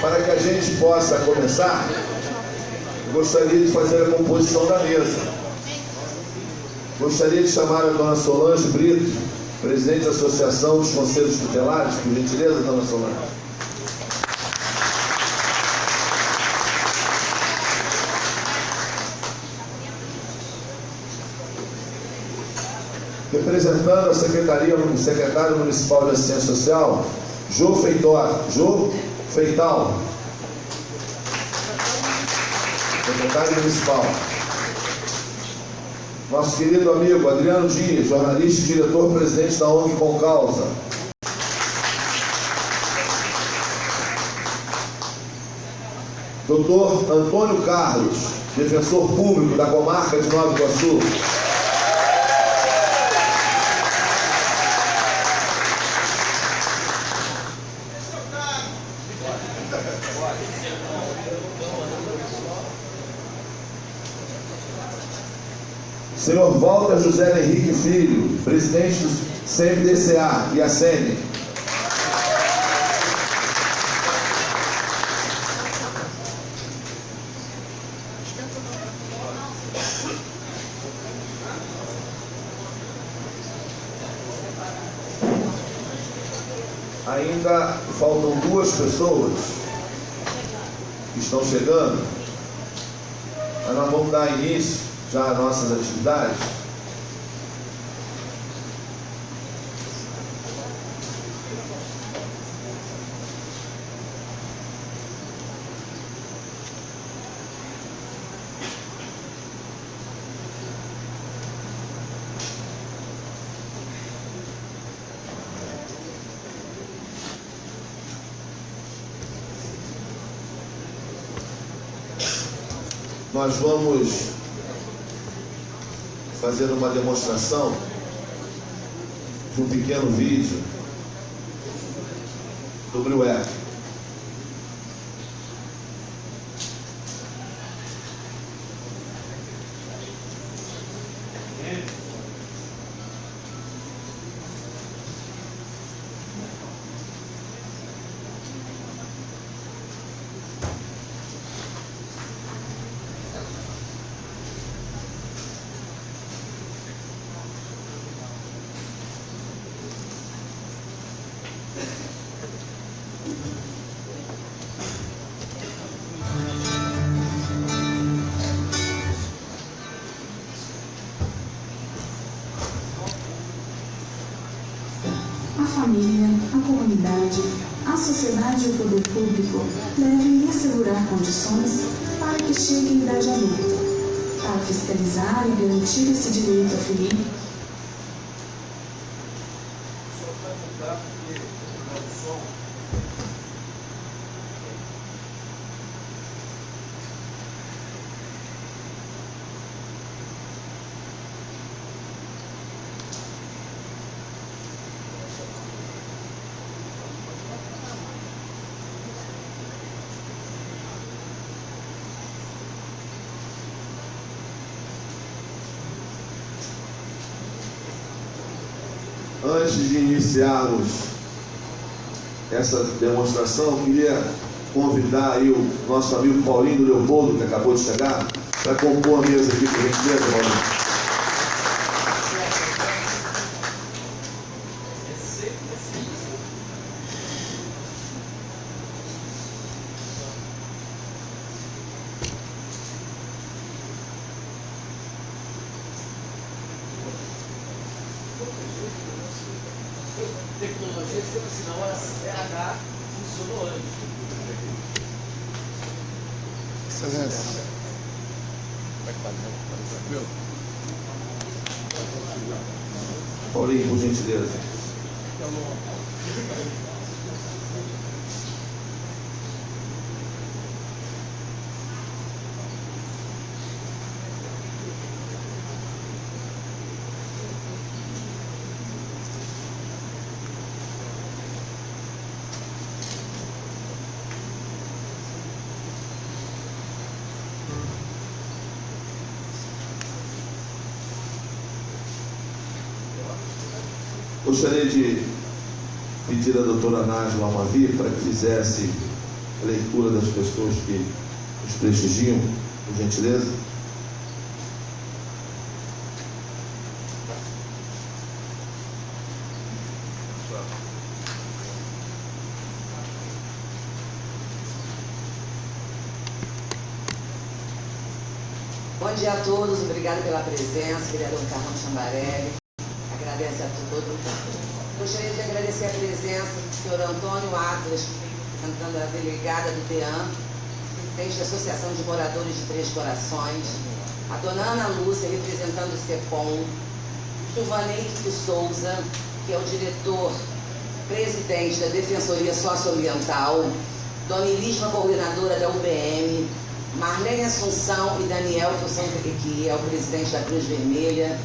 Para que a gente possa começar, eu gostaria de fazer a composição da mesa. Gostaria de chamar a dona Solange Brito, presidente da Associação dos Conselhos Tutelares, por gentileza, dona Solange. Representando a secretário municipal de Assistência Social, Jô Feital, secretário municipal. Nosso querido amigo Adriano Dias, jornalista e diretor-presidente da ONG Com Causa. Dr. Antônio Carlos, defensor público da comarca de Nova Iguaçu. Senhor Walter José Henrique Filho, presidente do CMDCA e a SENE. Ainda faltam duas pessoas que estão chegando, mas nós vamos dar início já às nossas atividades. Nós vamos fazer uma demonstração de um pequeno vídeo sobre o ECA. A família, a comunidade, a sociedade e o poder público devem assegurar condições para que chegue a idade adulta, para fiscalizar e garantir esse direito a ferir. Antes de iniciarmos essa demonstração, queria convidar aí o nosso amigo Paulinho Leopoldo, que acabou de chegar, para compor a mesa aqui, por gentileza, Paulinho. Tecnologia, senão a RH funcionou antes. Excelência. Como é que tá? Tranquilo? Paulinho, por gentileza. Gostaria de pedir à doutora Nájila Almavier para que fizesse a leitura das pessoas que nos prestigiam, por gentileza. Bom dia a todos, obrigado pela presença, vereador Carlos Chambarelli. Agradeço a todos. Gostaria de agradecer a presença do senhor Antônio Atlas, representando a delegada do DEAN, presidente da Associação de Moradores de Três Corações, a dona Ana Lúcia, representando o CEPOM, Gilvaneito Souza, que é o diretor-presidente da Defensoria Socioambiental, dona Elisma, coordenadora da UBM, Marlene Assunção e Daniel, que é o presidente da Cruz Vermelha,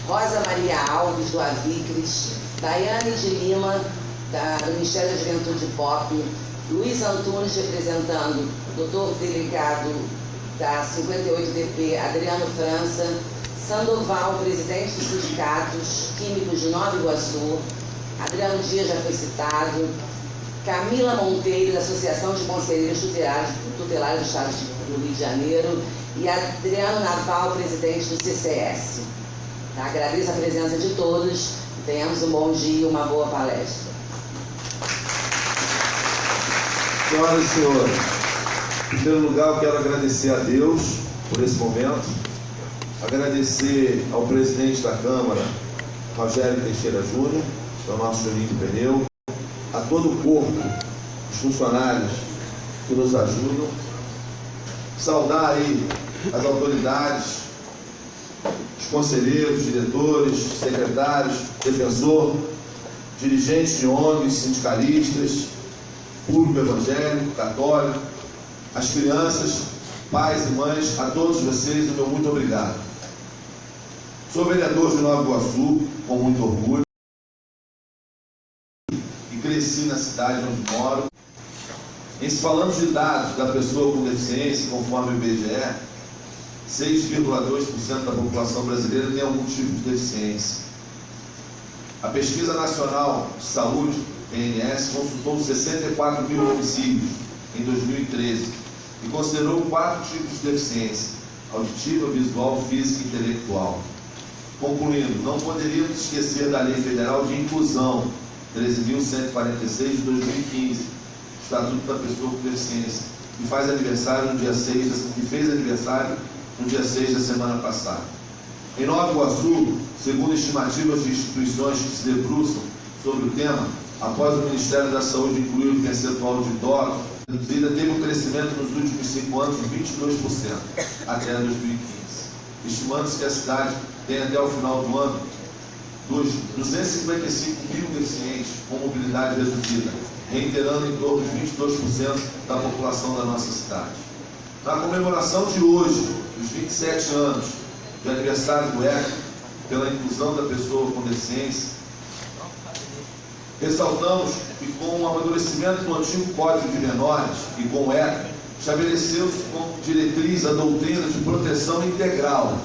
Rosa Maria Alves, do Avicres, Daiane de Lima, do Ministério da Juventude Pop, Luiz Antunes, representando o doutor delegado da 58DP, Adriano França, Sandoval, presidente dos sindicatos químicos de Nova Iguaçu, Adriano Dias já foi citado, Camila Monteiro, da Associação de Conselheiros Tutelares do Estado do Rio de Janeiro, e Adriano Naval, presidente do CCS. Tá? Agradeço a presença de todos, tenhamos um bom dia e uma boa palestra. Senhoras e senhores, em primeiro lugar eu quero agradecer a Deus por esse momento, agradecer ao presidente da Câmara, Rogério Teixeira Júnior, que é o nosso Juninho do Pneu, a todo o corpo, os funcionários que nos ajudam, saudar aí as autoridades, os conselheiros, diretores, secretários, defensor, dirigentes de ONGs, sindicalistas, público evangélico, católico, as crianças, pais e mães, a todos vocês, o meu muito obrigado. Sou vereador de Nova Iguaçu, com muito orgulho, e cresci na cidade onde moro. Em se falando de dados da pessoa com deficiência, conforme o IBGE, 6,2% da população brasileira tem algum tipo de deficiência. A Pesquisa Nacional de Saúde, PNS, consultou 64 mil homicídios em 2013 e considerou 4 tipos de deficiência: auditiva, visual, física e intelectual. Concluindo, não poderíamos esquecer da Lei Federal de Inclusão 13.146 de 2015, Estatuto da Pessoa com Deficiência, que faz aniversário no dia 6, que fez aniversário no dia 6 da semana passada. Em Nova Iguaçu, segundo estimativas de instituições que se debruçam sobre o tema, após o Ministério da Saúde incluir o percentual de idosos, a reduzida teve um crescimento nos últimos 5 anos de 22% até 2015. Estimando-se que a cidade tem até o final do ano 255 mil deficientes com mobilidade reduzida, reiterando em torno de 22% da população da nossa cidade. Na comemoração de hoje, dos 27 anos de aniversário do ECA, pela inclusão da pessoa com deficiência, ressaltamos que com o amadurecimento do antigo Código de Menores e com o ECA, estabeleceu-se como diretriz a doutrina de proteção integral,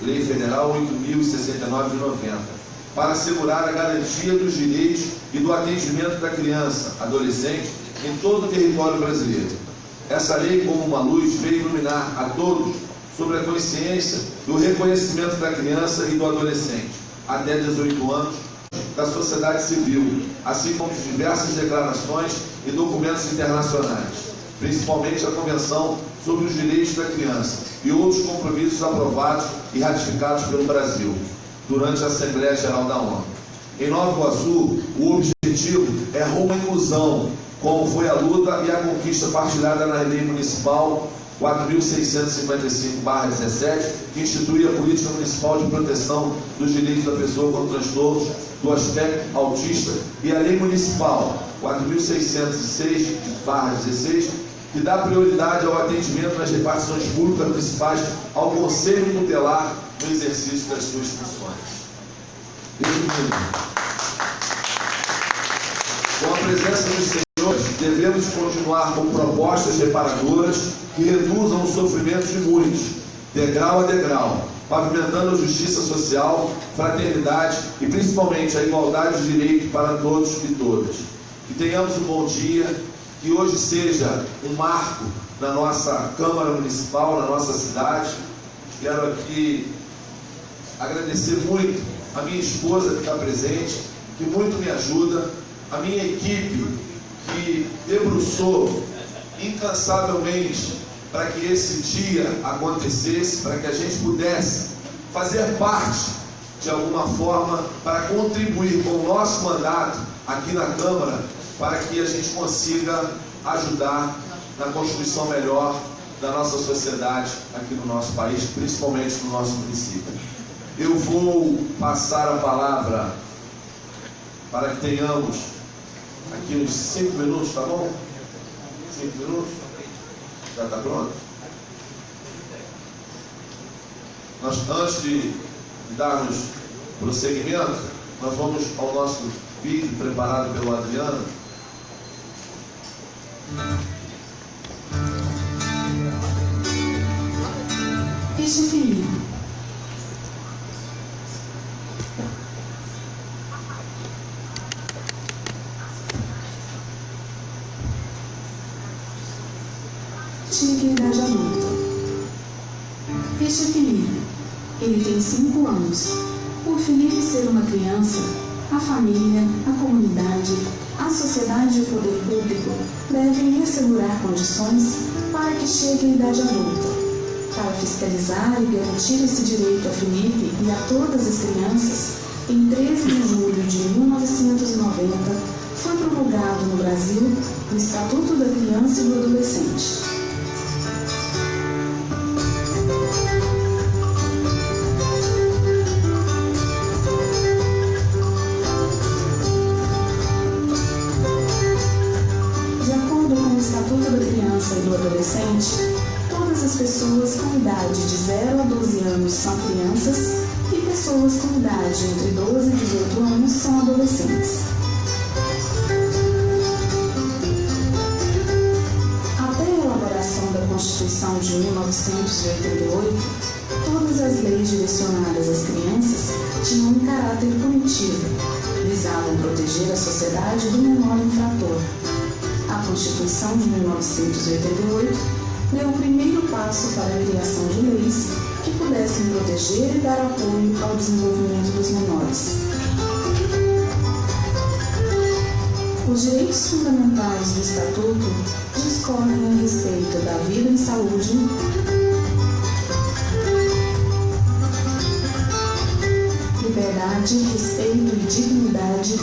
Lei Federal 8.069 de 90, para assegurar a garantia dos direitos e do atendimento da criança, adolescente, em todo o território brasileiro. Essa lei, como uma luz, veio iluminar a todos sobre a consciência do reconhecimento da criança e do adolescente, até 18 anos, da sociedade civil, assim como de diversas declarações e documentos internacionais, principalmente a Convenção sobre os Direitos da Criança e outros compromissos aprovados e ratificados pelo Brasil durante a Assembleia Geral da ONU. Em Nova Iguaçu, o objetivo é rumo à inclusão, como foi a luta e a conquista partilhada na Lei Municipal 4.655/17, que institui a Política Municipal de Proteção dos Direitos da Pessoa com Transtornos do Aspecto Autista, e a Lei Municipal 4.606/16, que dá prioridade ao atendimento nas repartições públicas municipais ao Conselho Tutelar no exercício das suas funções. Resumindo, com a presença dos senhores, devemos continuar com propostas reparadoras que reduzam o sofrimento de muitos, degrau a degrau, pavimentando a justiça social, fraternidade e principalmente a igualdade de direito para todos e todas. Que tenhamos um bom dia, que hoje seja um marco na nossa Câmara Municipal, na nossa cidade. Quero aqui agradecer muito a minha esposa que está presente, que muito me ajuda, a minha equipe que debruçou incansavelmente para que esse dia acontecesse, para que a gente pudesse fazer parte de alguma forma para contribuir com o nosso mandato aqui na Câmara, para que a gente consiga ajudar na constituição melhor da nossa sociedade aqui no nosso país, principalmente no nosso município. Eu vou passar a palavra para que tenhamos aqui uns 5 minutos, tá bom? 5 minutos? Já está pronto? Nós, antes de darmos prosseguimento, nós vamos ao nosso vídeo preparado pelo Adriano. Este Felipe. Tinha que idade adulta. Este é Felipe. Ele tem 5 anos. Por Felipe ser uma criança, a família, a comunidade, a sociedade e o poder público devem assegurar condições para que chegue à idade adulta. Para fiscalizar e garantir esse direito a Felipe e a todas as crianças, em 13 de julho de 1990, foi promulgado no Brasil o Estatuto da Criança e do Adolescente. E do adolescente, todas as pessoas com idade de 0 a 12 anos são crianças e pessoas com idade entre 12 e 18 anos são adolescentes. Até a elaboração da Constituição de 1988, todas as leis direcionadas às crianças tinham um caráter punitivo, visavam proteger a sociedade do menor infrator. A Constituição de 1988 deu o primeiro passo para a criação de leis que pudessem proteger e dar apoio ao desenvolvimento dos menores. Os direitos fundamentais do Estatuto discorrem a respeito da vida em saúde, liberdade, respeito e dignidade,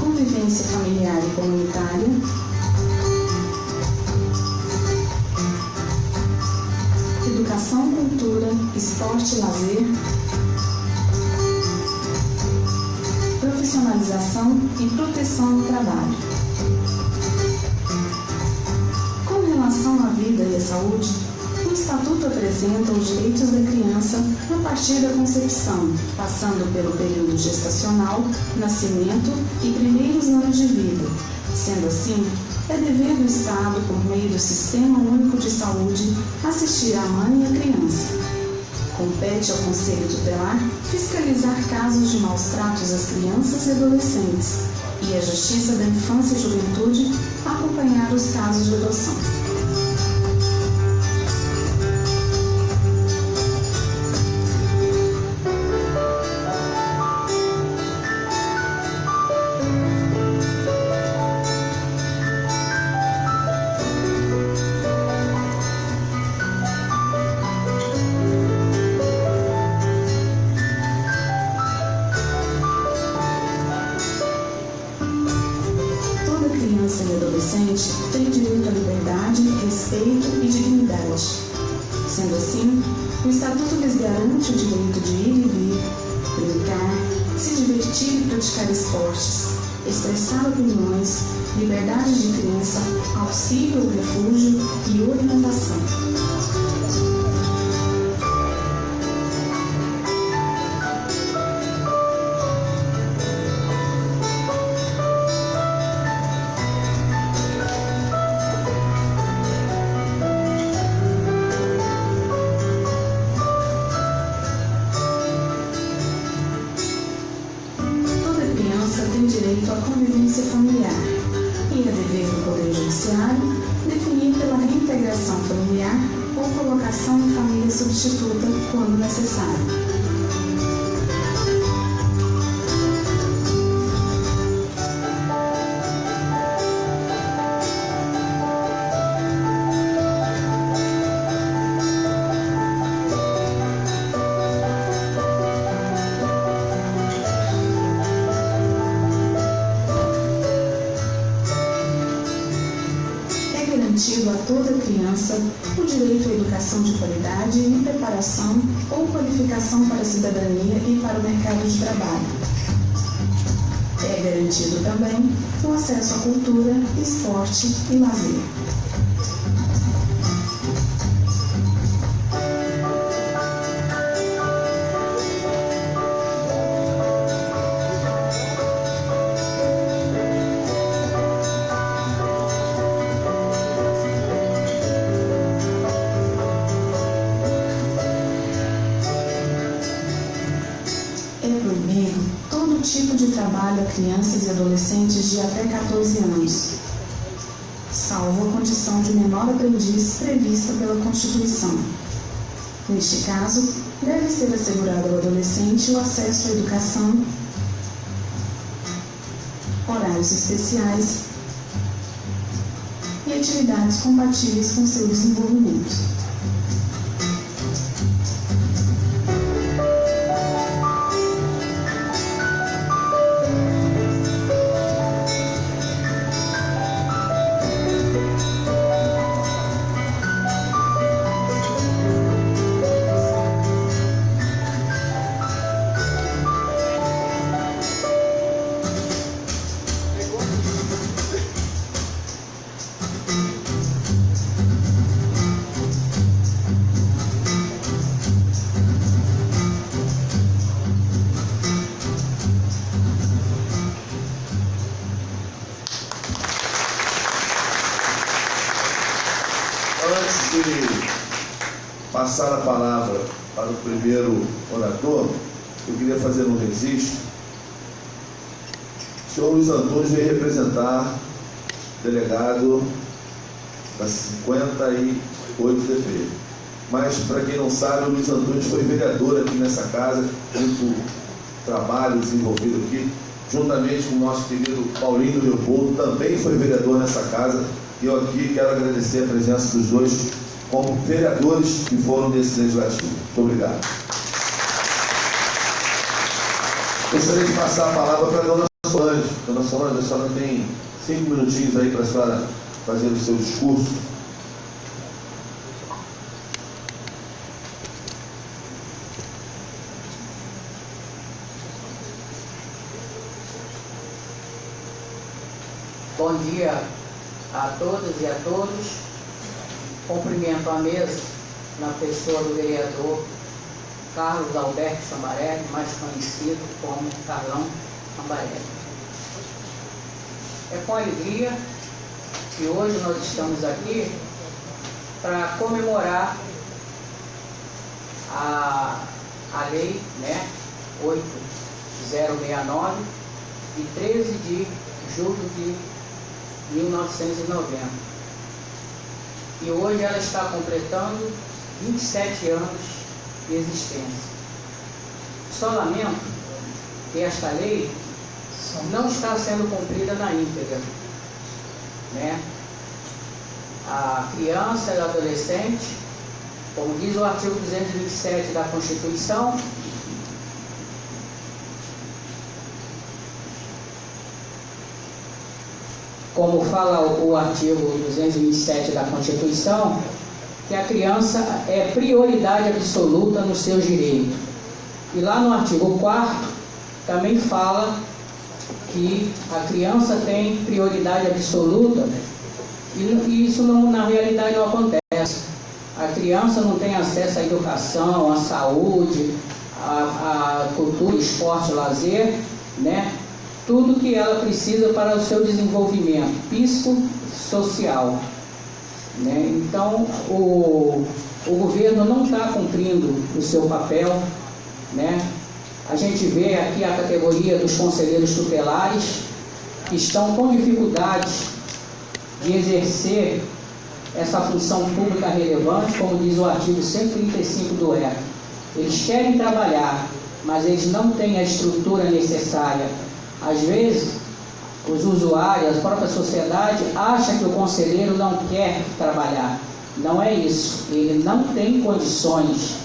convivência familiar e comunitária, educação, cultura, esporte e lazer, profissionalização e proteção no trabalho. Com relação à vida e à saúde, o Estatuto apresenta os direitos da criança a partir da concepção, passando pelo período gestacional, nascimento e primeiros anos de vida. Sendo assim, é dever do Estado, por meio do Sistema Único de Saúde, assistir a mãe e a criança. Compete ao Conselho Tutelar fiscalizar casos de maus tratos às crianças e adolescentes e à Justiça da Infância e Juventude acompanhar os casos de adoção. Criança e adolescente têm direito à liberdade, respeito e dignidade. Sendo assim, o Estatuto lhes garante o direito de ir e vir, brincar, se divertir e praticar esportes, expressar opiniões, liberdade de crença, auxílio, refúgio e orientação. Tem direito à convivência familiar. do Poder Judiciário definir pela reintegração familiar ou colocação em família substituta quando necessário. Garantido a toda criança o direito à educação de qualidade em preparação ou qualificação para a cidadania e para o mercado de trabalho. É garantido também o acesso à cultura, esporte e lazer. Todo tipo de trabalho a crianças e adolescentes de até 14 anos, salvo a condição de menor aprendiz prevista pela Constituição. Neste caso, deve ser assegurado ao adolescente o acesso à educação, horários especiais e atividades compatíveis com seu desenvolvimento. Antes de passar a palavra para o primeiro orador, eu queria fazer um registro. O senhor Luiz Antunes veio representar delegado da 58 DP. Mas, para quem não sabe, o Luiz Antunes foi vereador aqui nessa casa, muito trabalho desenvolvido aqui, juntamente com o nosso querido Paulinho Leopoldo, também foi vereador nessa casa. E eu aqui quero agradecer a presença dos dois como vereadores que foram desse legislativo. Muito obrigado. Gostaria de passar a palavra para a dona Solange. Dona Solange, a senhora tem 5 minutinhos aí para a senhora fazer o seu discurso. Bom dia a todas e a todos. Cumprimento a mesa na pessoa do vereador Carlos Alberto Chambarelli, mais conhecido como Carlão Chambarelli. É com alegria que hoje nós estamos aqui para comemorar a lei 8069, de 13 de julho de 1990. E hoje ela está completando 27 anos de existência. Só lamento que esta lei não está sendo cumprida na íntegra. A criança e o adolescente, como diz o artigo 227 da Constituição, como fala o artigo 227 da Constituição, que a criança é prioridade absoluta nos seus direitos. E lá no artigo 4º também fala que a criança tem prioridade absoluta, e isso não, na realidade não acontece. A criança não tem acesso à educação, à saúde, à cultura, esporte, lazer, tudo que ela precisa para o seu desenvolvimento psicossocial. Então, o governo não está cumprindo o seu papel. A gente vê aqui a categoria dos conselheiros tutelares, que estão com dificuldades de exercer essa função pública relevante, como diz o artigo 135 do ECA. Eles querem trabalhar, mas eles não têm a estrutura necessária. Às vezes, os usuários, a própria sociedade, acha que o conselheiro não quer trabalhar. Não é isso. Ele não tem condições,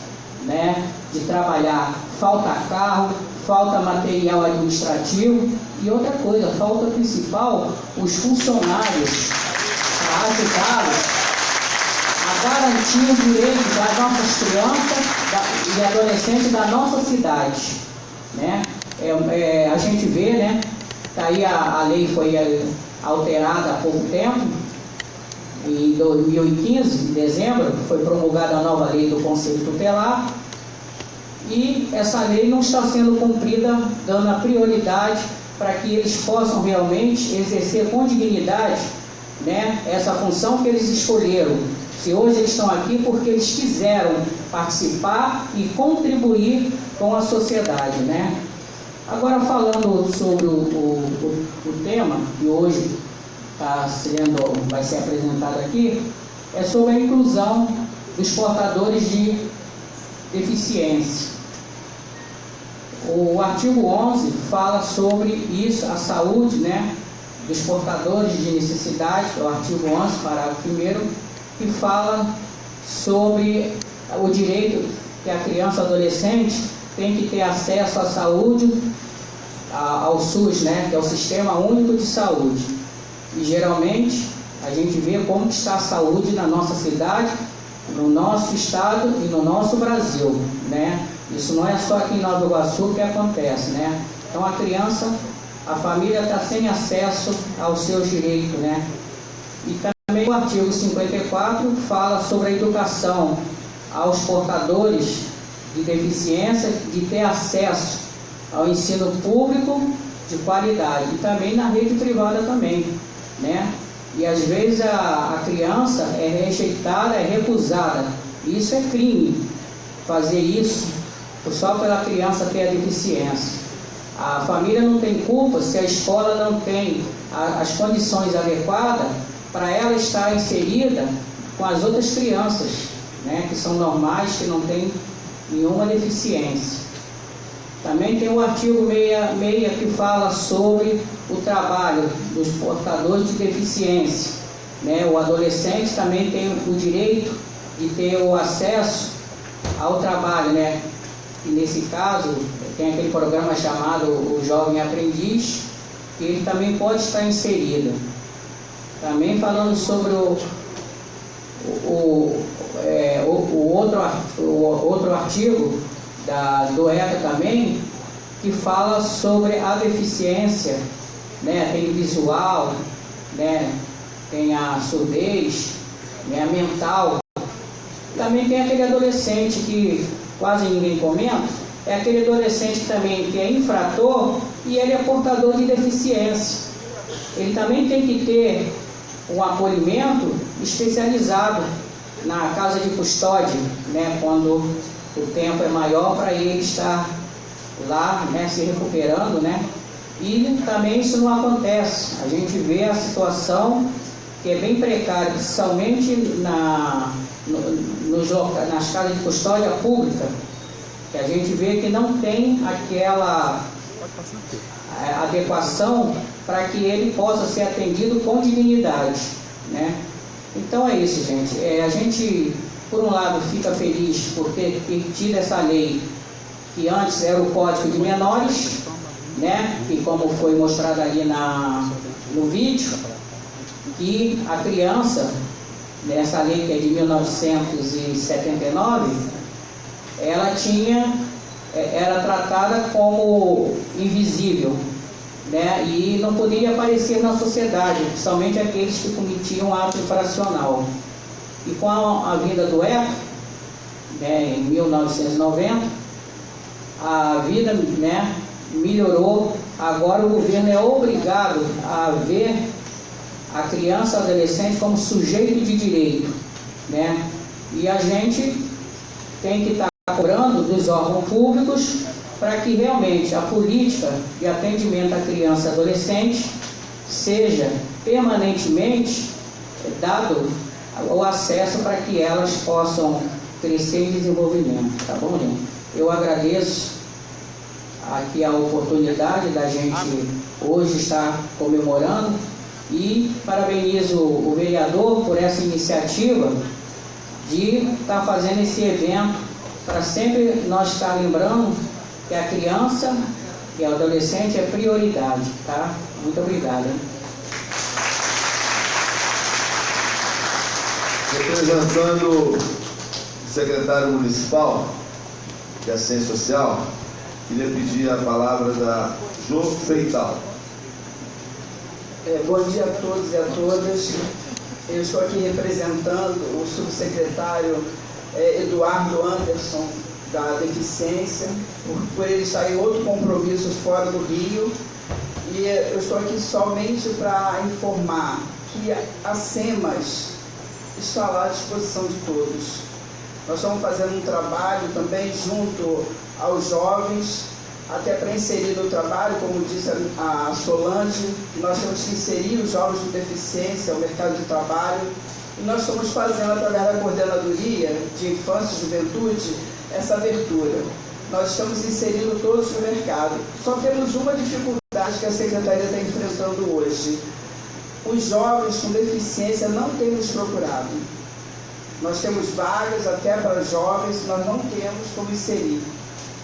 né, de trabalhar. Falta carro, falta material administrativo e outra coisa, falta principal, os funcionários para ajudá-los a garantir o direito das nossas crianças e adolescentes da nossa cidade, né? A gente vê, né? Tá aí a lei foi alterada há pouco tempo, em 2015, em dezembro, foi promulgada a nova lei do Conselho Tutelar, e essa lei não está sendo cumprida, dando a prioridade para que eles possam realmente exercer com dignidade, né, essa função que eles escolheram. Se hoje eles estão aqui porque eles quiseram participar e contribuir com a sociedade, né? Agora, falando sobre o tema que hoje vai ser apresentado aqui, é sobre a inclusão dos portadores de deficiência. O artigo 11 fala sobre isso, a saúde, né, dos portadores de necessidade, o artigo 11, parágrafo 1º, que fala sobre o direito que a criança e adolescente tem que ter acesso à saúde, ao SUS, né, que é o Sistema Único de Saúde. E geralmente a gente vê como está a saúde na nossa cidade, no nosso estado e no nosso Brasil, né? Isso não é só aqui em Nova Iguaçu que acontece, né? Então a criança, a família está sem acesso aos seus direitos, né? E também o artigo 54 fala sobre a educação aos portadores de deficiência, de ter acesso ao ensino público de qualidade e também na rede privada também, né? E às vezes a criança é rejeitada, é recusada. E isso é crime, fazer isso só pela criança ter a deficiência. A família não tem culpa se a escola não tem as condições adequadas para ela estar inserida com as outras crianças, né, que são normais, que não têm nenhuma deficiência. Também tem o artigo 66 que fala sobre o trabalho dos portadores de deficiência, né? O adolescente também tem o direito de ter o acesso ao trabalho, né? E nesse caso tem aquele programa chamado o Jovem Aprendiz, que ele também pode estar inserido. Também falando sobre outro artigo do ECA também, que fala sobre a deficiência, né? Tem visual, né? Tem a surdez, né? A mental. Também tem aquele adolescente que quase ninguém comenta, é aquele adolescente também que é infrator e ele é portador de deficiência. Ele também tem que ter um acolhimento especializado na casa de custódia, né? Quando o tempo é maior para ele estar lá, né, se recuperando, né? E também isso não acontece. A gente vê a situação que é bem precária, principalmente nas casas de custódia pública, que a gente vê que não tem aquela adequação para que ele possa ser atendido com dignidade, né? Então é isso, gente. A gente, por um lado, fica feliz por ter tido essa lei, que antes era o Código de Menores, né? E como foi mostrado ali no vídeo, que a criança, nessa lei que é de 1979, ela era tratada como invisível, né? E não podia aparecer na sociedade, principalmente aqueles que cometiam ato infracional. E com a vinda do ECA, né, em 1990, a vida, né, melhorou. Agora o governo é obrigado a ver a criança e adolescente como sujeito de direito, né? E a gente tem que estar cobrando dos órgãos públicos para que realmente a política de atendimento à criança e adolescente seja permanentemente dado o acesso para que elas possam crescer em desenvolvimento, tá bom, gente? Eu agradeço aqui a oportunidade da gente hoje estar comemorando e parabenizo o vereador por essa iniciativa de estar fazendo esse evento para sempre nós estar lembrando que a criança e o adolescente é prioridade, tá? Muito obrigado. Hein? Representando o secretário municipal de Assistência Social, queria pedir a palavra da Jo Feital. Bom dia a todos e a todas. Eu estou aqui representando o subsecretário Eduardo Anderson, da Deficiência, por ele estar em outro compromisso fora do Rio. E eu estou aqui somente para informar que a SEMAS está lá à disposição de todos. Nós estamos fazendo um trabalho também junto aos jovens, até para inserir no trabalho, como disse a Solange, nós temos que inserir os jovens com deficiência ao mercado de trabalho. E nós estamos fazendo, através da Coordenadoria de Infância e Juventude, essa abertura. Nós estamos inserindo todos no mercado. Só temos uma dificuldade que a Secretaria está enfrentando hoje. Os jovens com deficiência não têm nos procurado. Nós temos vagas até para jovens, nós não temos como inserir,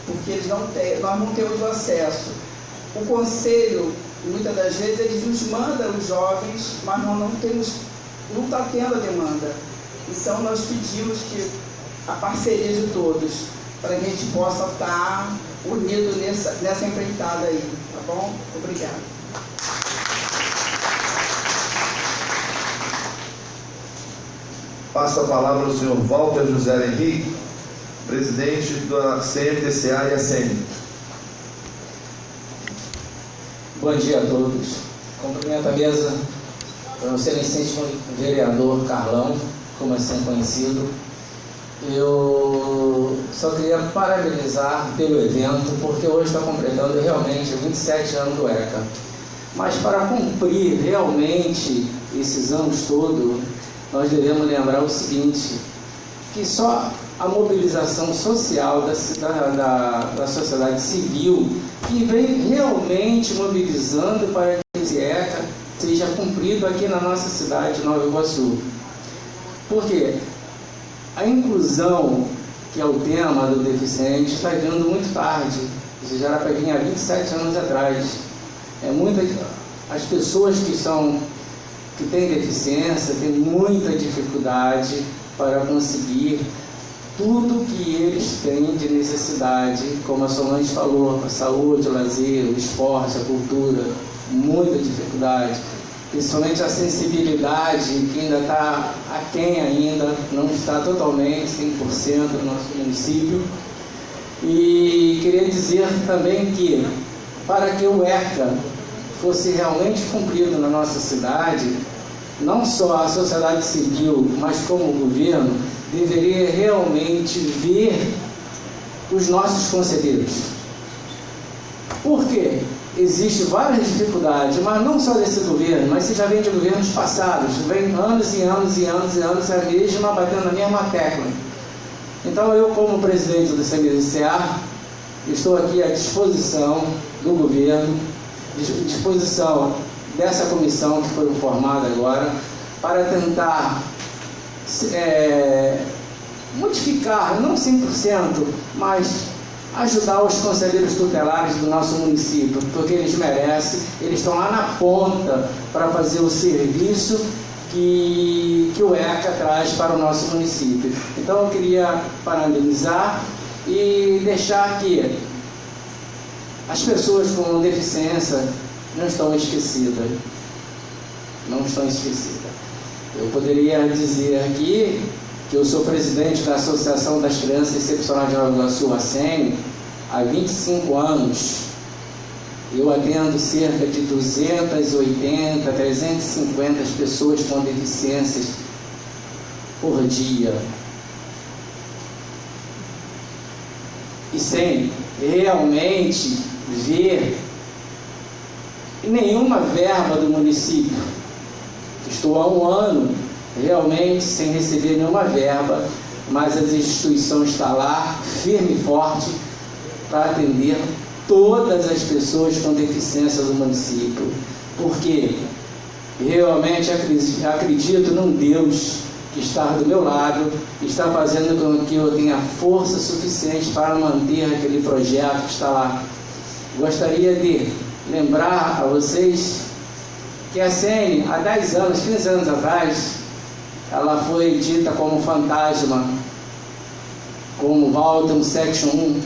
porque nós não temos o acesso. O conselho, muitas das vezes, eles nos mandam os jovens, mas nós não está tendo a demanda. Então nós pedimos que a parceria de todos, para que a gente possa estar unido nessa empreitada aí, tá bom? Obrigado. Passo a palavra ao senhor Walter José Henrique, presidente da CMTCA e ACM. Bom dia a todos. Cumprimento a mesa, o excelentíssimo vereador Carlão, como é sempre conhecido. Eu só queria parabenizar pelo evento, porque hoje está completando realmente 27 anos do ECA. Mas para cumprir realmente esses anos todos, nós devemos lembrar o seguinte, que só a mobilização social da sociedade civil que vem realmente mobilizando para que esse ECA seja cumprido aqui na nossa cidade de Nova Iguaçu. Por quê? A inclusão, que é o tema do deficiente, está vindo muito tarde. Isso já era para vir há 27 anos atrás. As pessoas que têm deficiência têm muita dificuldade para conseguir tudo que eles têm de necessidade, como a Solange falou, a saúde, o lazer, o esporte, a cultura, muita dificuldade. Principalmente a sensibilidade, que ainda está aquém ainda, não está totalmente 100% no nosso município. E queria dizer também que, para que o ECA fosse realmente cumprido na nossa cidade, não só a sociedade civil, mas como o governo, deveria realmente ver os nossos conselheiros. Por quê? Existem várias dificuldades, mas não só desse governo, mas se já vem de governos passados, vem anos e anos e anos e anos a mesma, batendo na mesma tecla. Então eu, como presidente do CMTCA, estou aqui à disposição do governo, à disposição dessa comissão que foi formada agora, para tentar modificar, não 100%, mas ajudar os conselheiros tutelares do nosso município, porque eles merecem, eles estão lá na ponta para fazer o serviço que o ECA traz para o nosso município. Então eu queria parabenizar e deixar que as pessoas com deficiência não estão esquecidas. Não estão esquecidas. Eu poderia dizer aqui que eu sou presidente da Associação das Crianças Excepcionais de Nova Iguaçu, ACM, há 25 anos. Eu atendo cerca de 280, 350 pessoas com deficiências por dia. E sem realmente ver nenhuma verba do município Estou há um ano realmente sem receber nenhuma verba, mas a instituição está lá, firme e forte, para atender todas as pessoas com deficiência do município. Porque realmente acredito num Deus que está do meu lado, está fazendo com que eu tenha força suficiente para manter aquele projeto que está lá. Gostaria de lembrar a vocês que a CN, há 10 anos, 15 anos atrás, ela foi dita como fantasma, como Walton 71,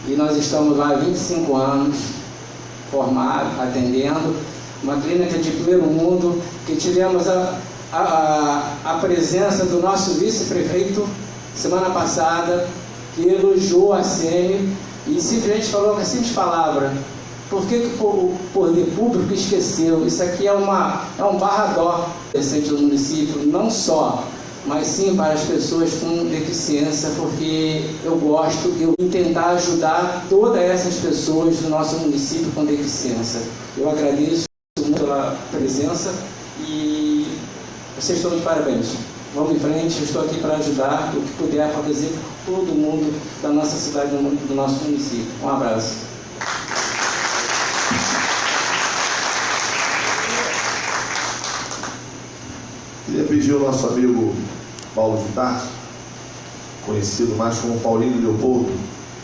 e nós estamos lá há 25 anos, formados, atendendo, uma clínica de primeiro mundo, que tivemos a presença do nosso vice-prefeito, semana passada, que elogiou a CN e simplesmente falou com a simples palavra: por que o poder público esqueceu? Isso aqui é um barra-dó recente do município, não só, mas sim para as pessoas com deficiência, porque eu gosto de tentar ajudar todas essas pessoas do nosso município com deficiência. Eu agradeço muito pela presença e vocês estão de parabéns. Vamos em frente, eu estou aqui para ajudar o que puder para fazer por todo mundo da nossa cidade, do nosso município. Um abraço. Queria pedir ao nosso amigo Paulo de Tarso, conhecido mais como Paulinho Leopoldo,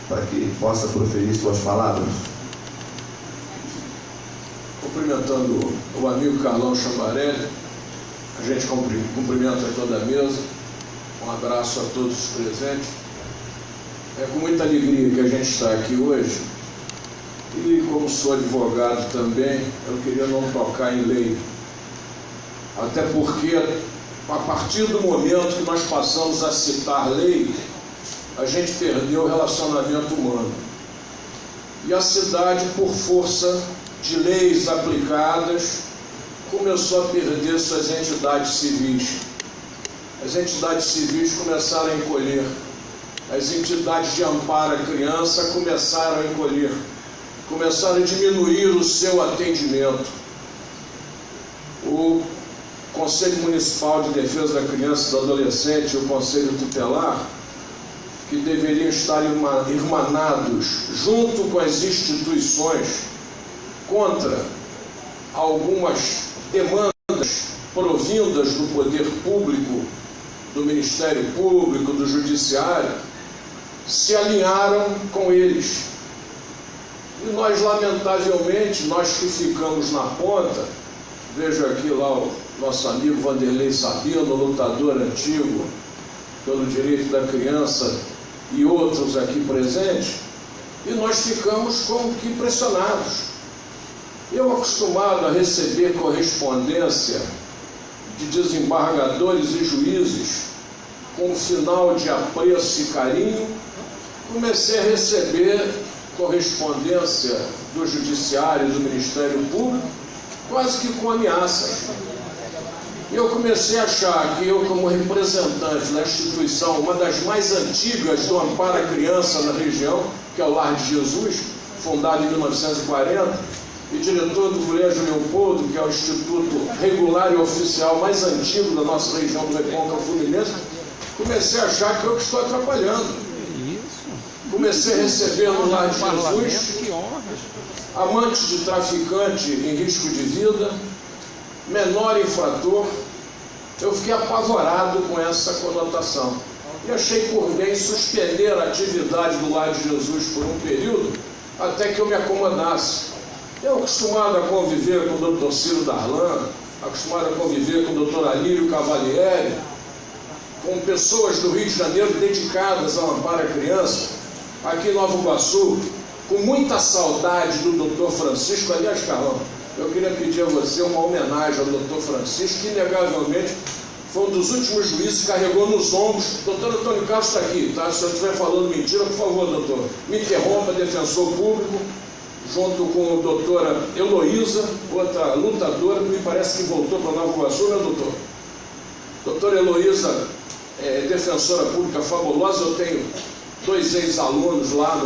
para que possa proferir suas palavras. Cumprimentando o amigo Carlão Chambarelli, a gente cumprimenta toda a mesa, um abraço a todos os presentes. É com muita alegria que a gente está aqui hoje, e como sou advogado também, eu queria não tocar em lei, até porque a partir do momento que nós passamos a citar lei, a gente perdeu o relacionamento humano. E a cidade, por força de leis aplicadas, começou a perder suas entidades civis. As entidades civis começaram a encolher. As entidades de amparo à criança começaram a encolher. Começaram a diminuir o seu atendimento. O Conselho Municipal de Defesa da Criança e do Adolescente e o Conselho Tutelar, que deveriam estar irmanados junto com as instituições contra algumas demandas provindas do poder público, do Ministério Público, do Judiciário, se alinharam com eles. E nós, lamentavelmente, nós que ficamos na ponta, vejo aqui lá o nosso amigo Vanderlei Sabino, lutador antigo pelo direito da criança, e outros aqui presentes, e nós ficamos como que impressionados. Eu, acostumado a receber correspondência de desembargadores e juízes com um final de apreço e carinho, comecei a receber correspondência do Judiciário e do Ministério Público, quase que com ameaças. E eu comecei a achar que eu, como representante da instituição, uma das mais antigas do amparo à criança na região, que é o Lar de Jesus, fundado em 1940, e diretor do Colégio Leopoldo, que é o instituto regular e oficial mais antigo da nossa região do Recôncavo Fluminense, comecei a achar que eu estou atrapalhando. Comecei a receber no Lar de Jesus amantes de traficante em risco de vida, menor infrator. Eu fiquei apavorado com essa conotação e achei por bem suspender a atividade do Lar de Jesus por um período até que eu me acomodasse. Eu, acostumado a conviver com o Dr. Ciro Darlan, acostumado a conviver com o Dr. Alírio Cavalieri, com pessoas do Rio de Janeiro dedicadas ao amparo à criança, aqui em Nova Iguaçu, com muita saudade do Dr. Francisco. Aliás, Carlão, eu queria pedir a você uma homenagem ao Dr. Francisco, que inegavelmente foi um dos últimos juízes que carregou nos ombros. Doutor Antônio Carlos está aqui, tá? Se eu estiver falando mentira, por favor, doutor, me interrompa, defensor público, junto com a doutora Heloísa, outra lutadora, que me parece que voltou para Nova Iguaçu, né, doutor? Doutora Heloísa é defensora pública fabulosa. Eu tenho 2 ex-alunos lá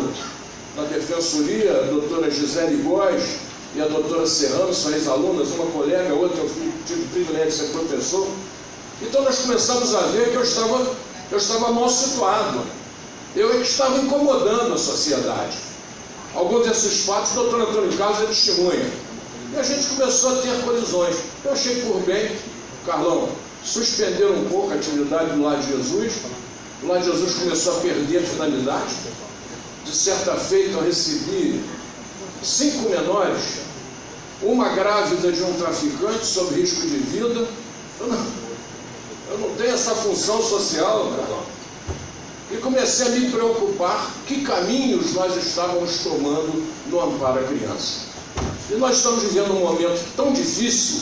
na defensoria, a doutora Gisele Góes e a doutora Serrano, são ex-alunas, uma colega, outra eu tive o privilégio de ser professor. Então nós começamos a ver que eu estava mal situado. Eu é que estava incomodando a sociedade. Alguns desses fatos o doutor Antônio Carlos é testemunha. E a gente começou a ter colisões. Eu achei por bem, Carlão, suspender um pouco a atividade do Lar de Jesus. O Lar de Jesus começou a perder a finalidade. De certa feita eu recebi 5 menores, uma grávida de um traficante sob risco de vida. Eu não tenho essa função social, Carlão. E comecei a me preocupar que caminhos nós estávamos tomando no amparo à criança. E nós estamos vivendo um momento tão difícil,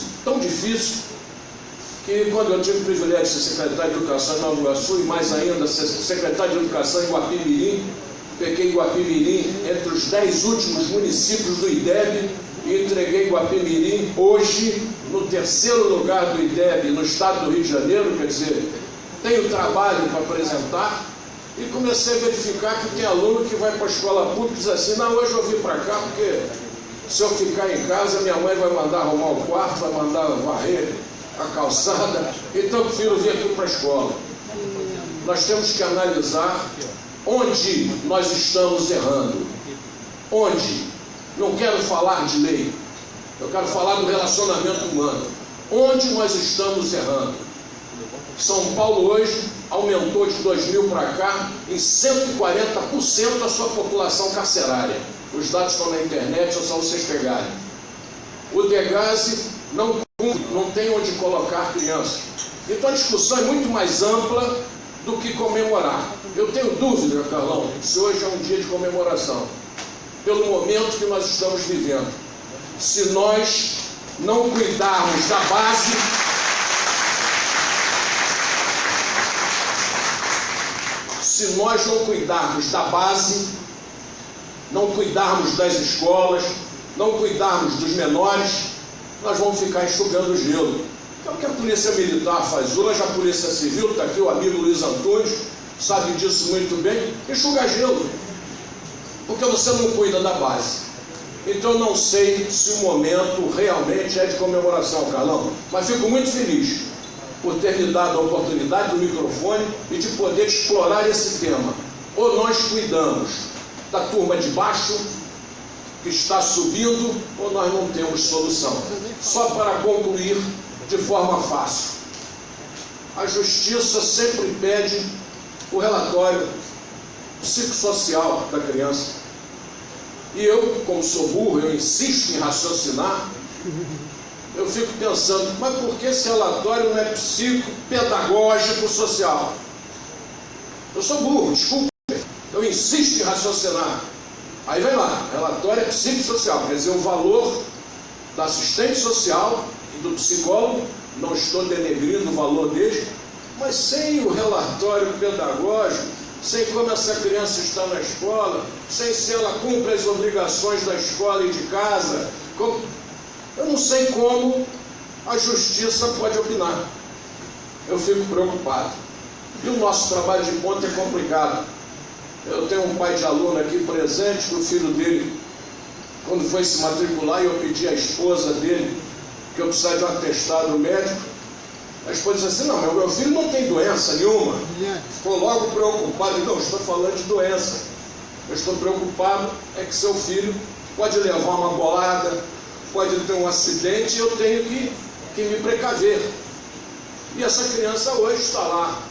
que quando eu tive o privilégio de ser secretário de Educação em Nova Iguaçu, e mais ainda ser secretário de Educação em Guapimirim, peguei Guapimirim entre os 10 últimos municípios do IDEB e entreguei Guapimirim hoje no 3º lugar do IDEB no estado do Rio de Janeiro, quer dizer, tenho trabalho para apresentar. E comecei a verificar que tem aluno que vai para a escola pública e diz assim, não, hoje eu vim para cá porque se eu ficar em casa, minha mãe vai mandar arrumar o quarto, vai mandar varrer a calçada, então eu prefiro vir aqui para a escola. Nós temos que analisar onde nós estamos errando. Onde? Não quero falar de lei, eu quero falar do relacionamento humano. Onde nós estamos errando? São Paulo hoje aumentou de 2000 para cá em 140% a sua população carcerária. Os dados estão na internet, é só vocês pegarem. O Degase não tem onde colocar crianças. Então a discussão é muito mais ampla do que comemorar. Eu tenho dúvida, Carlão, se hoje é um dia de comemoração, pelo momento que nós estamos vivendo. Se nós não cuidarmos da base, se nós não cuidarmos da base, não cuidarmos das escolas, não cuidarmos dos menores, nós vamos ficar enxugando gelo. É o que a Polícia Militar faz hoje, a Polícia Civil, está aqui o amigo Luiz Antunes, sabe disso muito bem, enxuga gelo, porque você não cuida da base. Então eu não sei se o momento realmente é de comemoração, Carlão, mas fico muito feliz por ter me dado a oportunidade do microfone e de poder explorar esse tema. Ou nós cuidamos da turma de baixo, que está subindo, ou nós não temos solução. Só para concluir de forma fácil. A Justiça sempre pede o relatório psicossocial da criança. E eu, como sou burro, eu insisto em raciocinar. Eu fico pensando, mas por que esse relatório não é psicopedagógico social? Eu sou burro, desculpa. Eu insisto em raciocinar. Aí vem lá, relatório é psicossocial, quer dizer, o valor da assistente social e do psicólogo, não estou denegrindo o valor dele, mas sem o relatório pedagógico, sem como essa criança está na escola, sem se ela cumpre as obrigações da escola e de casa, eu não sei como a Justiça pode opinar. Eu fico preocupado. E o nosso trabalho de ponta é complicado. Eu tenho um pai de aluno aqui presente, que o filho dele, quando foi se matricular, e eu pedi à esposa dele que eu precisava de um atestado médico, a esposa disse assim, não, meu filho não tem doença nenhuma. Ficou logo preocupado. Não, estou falando de doença. Eu estou preocupado é que seu filho pode levar uma bolada, pode ter um acidente e eu tenho que me precaver. E essa criança hoje está lá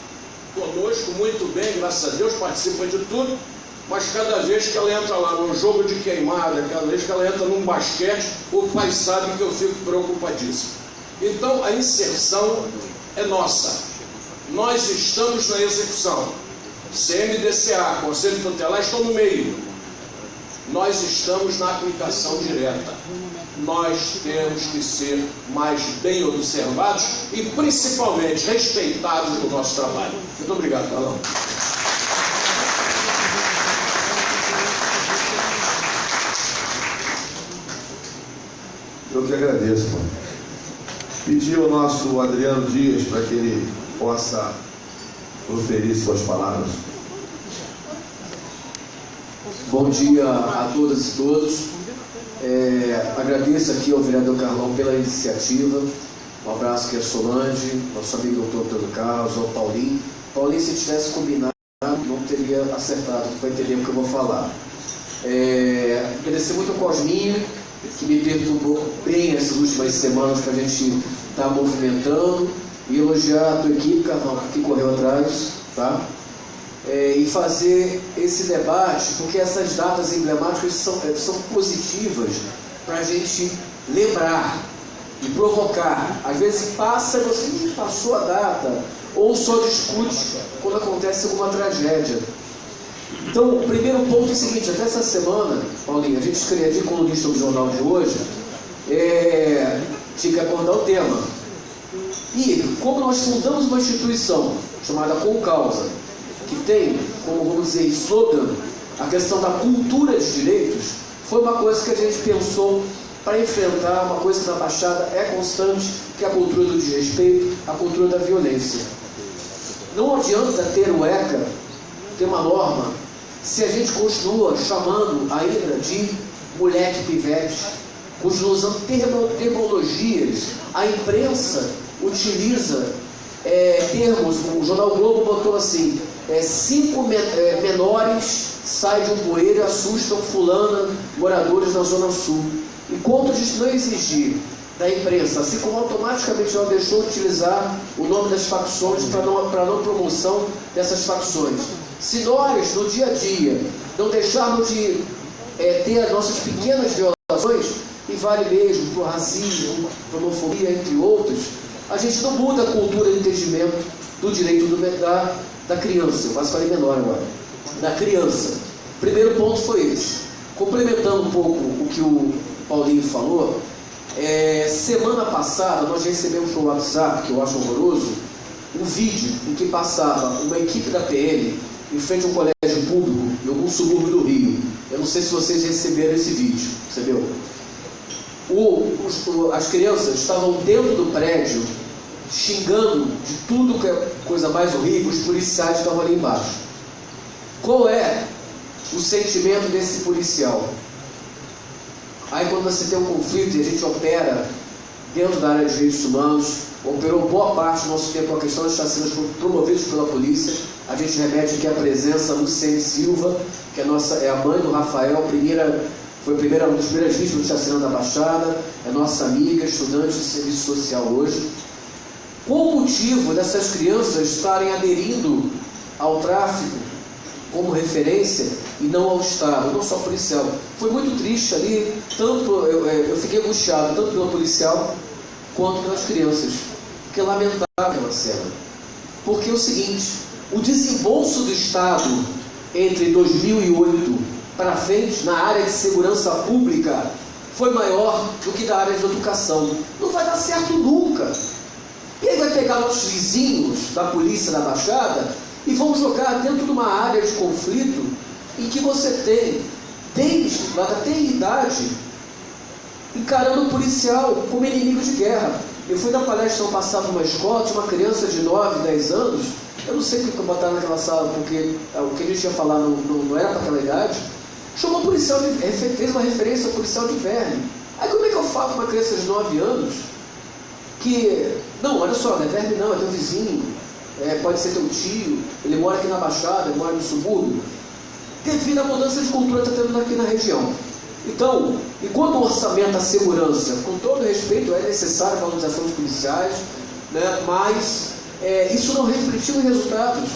conosco, muito bem, graças a Deus, participa de tudo, mas cada vez que ela entra lá num jogo de queimada, cada vez que ela entra num basquete, o pai sabe que eu fico preocupadíssimo. Então a inserção é nossa. Nós estamos na execução. CMDCA, Conselho Tutelar, estão no meio. Nós estamos na aplicação direta. Nós temos que ser mais bem observados e principalmente respeitados no nosso trabalho. Muito obrigado, Carlão. Eu que agradeço, mano. Pedi ao nosso Adriano Dias para que ele possa proferir suas palavras. Bom dia a todas e todos. Agradeço aqui ao vereador Carlão pela iniciativa. Um abraço aqui a Solange, nosso amigo doutor Carlos, ao Paulinho. Paulinho, se tivesse combinado, não teria acertado, vai entender o que eu vou falar. Agradecer muito ao Cosminha, que me perturbou bem essas últimas semanas para a gente estar movimentando, e elogiar a tua equipe, Carlão, que correu atrás, tá? E fazer esse debate, porque essas datas emblemáticas são positivas para a gente lembrar e provocar. Às vezes passa e você passou a data, ou só discute quando acontece alguma tragédia. Então, o primeiro ponto é o seguinte: até essa semana, Paulinho, a gente escrevia colunista do jornal de hoje, tinha que acordar o tema. E como nós fundamos uma instituição chamada Concausa, que tem, como vamos dizer, slogan, a questão da cultura de direitos, foi uma coisa que a gente pensou para enfrentar uma coisa que na Baixada é constante, que é a cultura do desrespeito, a cultura da violência. Não adianta ter o ECA, ter uma norma, se a gente continua chamando ainda de moleque pivete, continua usando terminologias. A imprensa utiliza termos, o Jornal Globo botou assim: 5 menores saem de um bueiro e assustam fulana, moradores da Zona Sul. Enquanto a gente não exigir da imprensa, assim como automaticamente ela deixou de utilizar o nome das facções para não promoção dessas facções. Se nós, no dia a dia, não deixarmos de ter as nossas pequenas violações, e vale mesmo para o racismo, para a homofobia, entre outros, a gente não muda a cultura de entendimento do direito da criança. Eu quase falei menor agora. Da criança. O primeiro ponto foi esse. Complementando um pouco o que o Paulinho falou, semana passada nós recebemos no WhatsApp, que eu acho horroroso, um vídeo em que passava uma equipe da PM em frente a um colégio público em algum subúrbio do Rio. Eu não sei se vocês receberam esse vídeo, percebeu? As crianças estavam dentro do prédio xingando de tudo que é coisa mais horrível, os policiais estavam ali embaixo. Qual é o sentimento desse policial? Aí quando você tem um conflito e a gente opera dentro da área de direitos humanos, operou boa parte do nosso tempo com a questão das chacinas promovidas pela polícia, a gente remete aqui a presença da Luciene Silva, que é a mãe do Rafael, foi uma das primeiras vítimas do chacina da Baixada, é nossa amiga, estudante de serviço social hoje. Qual o motivo dessas crianças estarem aderindo ao tráfico como referência e não ao Estado, não só policial? Foi muito triste ali, eu fiquei angustiado tanto pelo policial quanto pelas crianças, porque é lamentável aquela cena. Porque é o seguinte: o desembolso do Estado entre 2008 para frente na área de segurança pública foi maior do que da área de educação. Não vai dar certo nunca. E aí vai pegar nossos vizinhos da polícia da Baixada e vão jogar dentro de uma área de conflito em que você tem, desde lá da tenridade, encarando o policial como inimigo de guerra. Eu fui dar palestra ano passado numa escola, tinha uma criança de 9, 10 anos, eu não sei o que botaram naquela sala, porque o que a gente ia falar não era para aquela idade. Chamou policial, fez uma referência ao policial de verme. Aí como é que eu falo com uma criança de 9 anos que, não, olha só, não é verme não, é teu vizinho, pode ser teu tio, ele mora aqui na Baixada, ele mora no subúrbio, devido à mudança de cultura que está tendo aqui na região. Então, enquanto o orçamento da segurança, com todo respeito, é necessário a valorização dos policiais, né, mas isso não refletiu em resultados.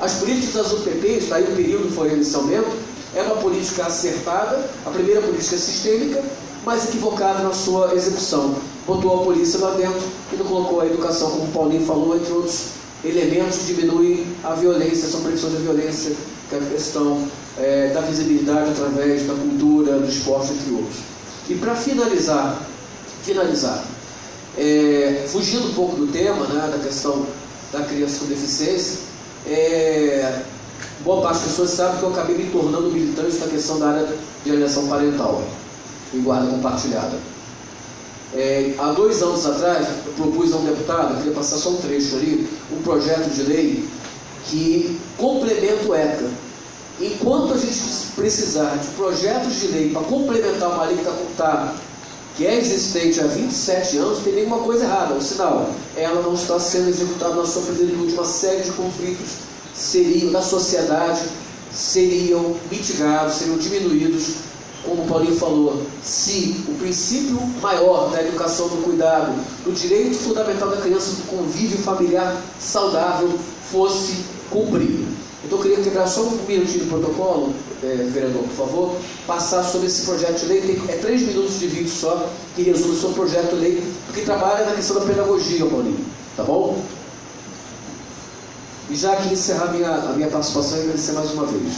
As políticas das UPPs, está aí o período foi inicialmente, é uma política acertada, a primeira política sistêmica, mas equivocada na sua execução. Botou a polícia lá dentro e não colocou a educação, como o Paulinho falou, entre outros elementos que diminuem a violência, são prevenções da violência, que é a questão da visibilidade através da cultura, do esporte, entre outros. E para finalizar, fugindo um pouco do tema, né, da questão da criança com deficiência, boa parte das pessoas sabe que eu acabei me tornando militante na questão da área de alienação parental em guarda compartilhada. Há 2 anos atrás, eu propus a um deputado, eu queria passar só um trecho ali, um projeto de lei que complementa o ECA. Enquanto a gente precisar de projetos de lei para complementar uma lei que é existente há 27 anos, tem nenhuma coisa errada. O sinal, ela não está sendo executada na sua plenitude. Uma série de conflitos da sociedade seriam mitigados, seriam diminuídos, como o Paulinho falou, se o princípio maior da educação, do cuidado, do direito fundamental da criança, do convívio familiar saudável, fosse cumprido. Então eu queria quebrar só um minutinho do protocolo, vereador, por favor, passar sobre esse projeto de lei. Tem 3 minutos de vídeo só, que resume sobre o projeto de lei, porque trabalha na questão da pedagogia, Paulinho, tá bom? E já aqui encerrar a minha participação e agradecer mais uma vez.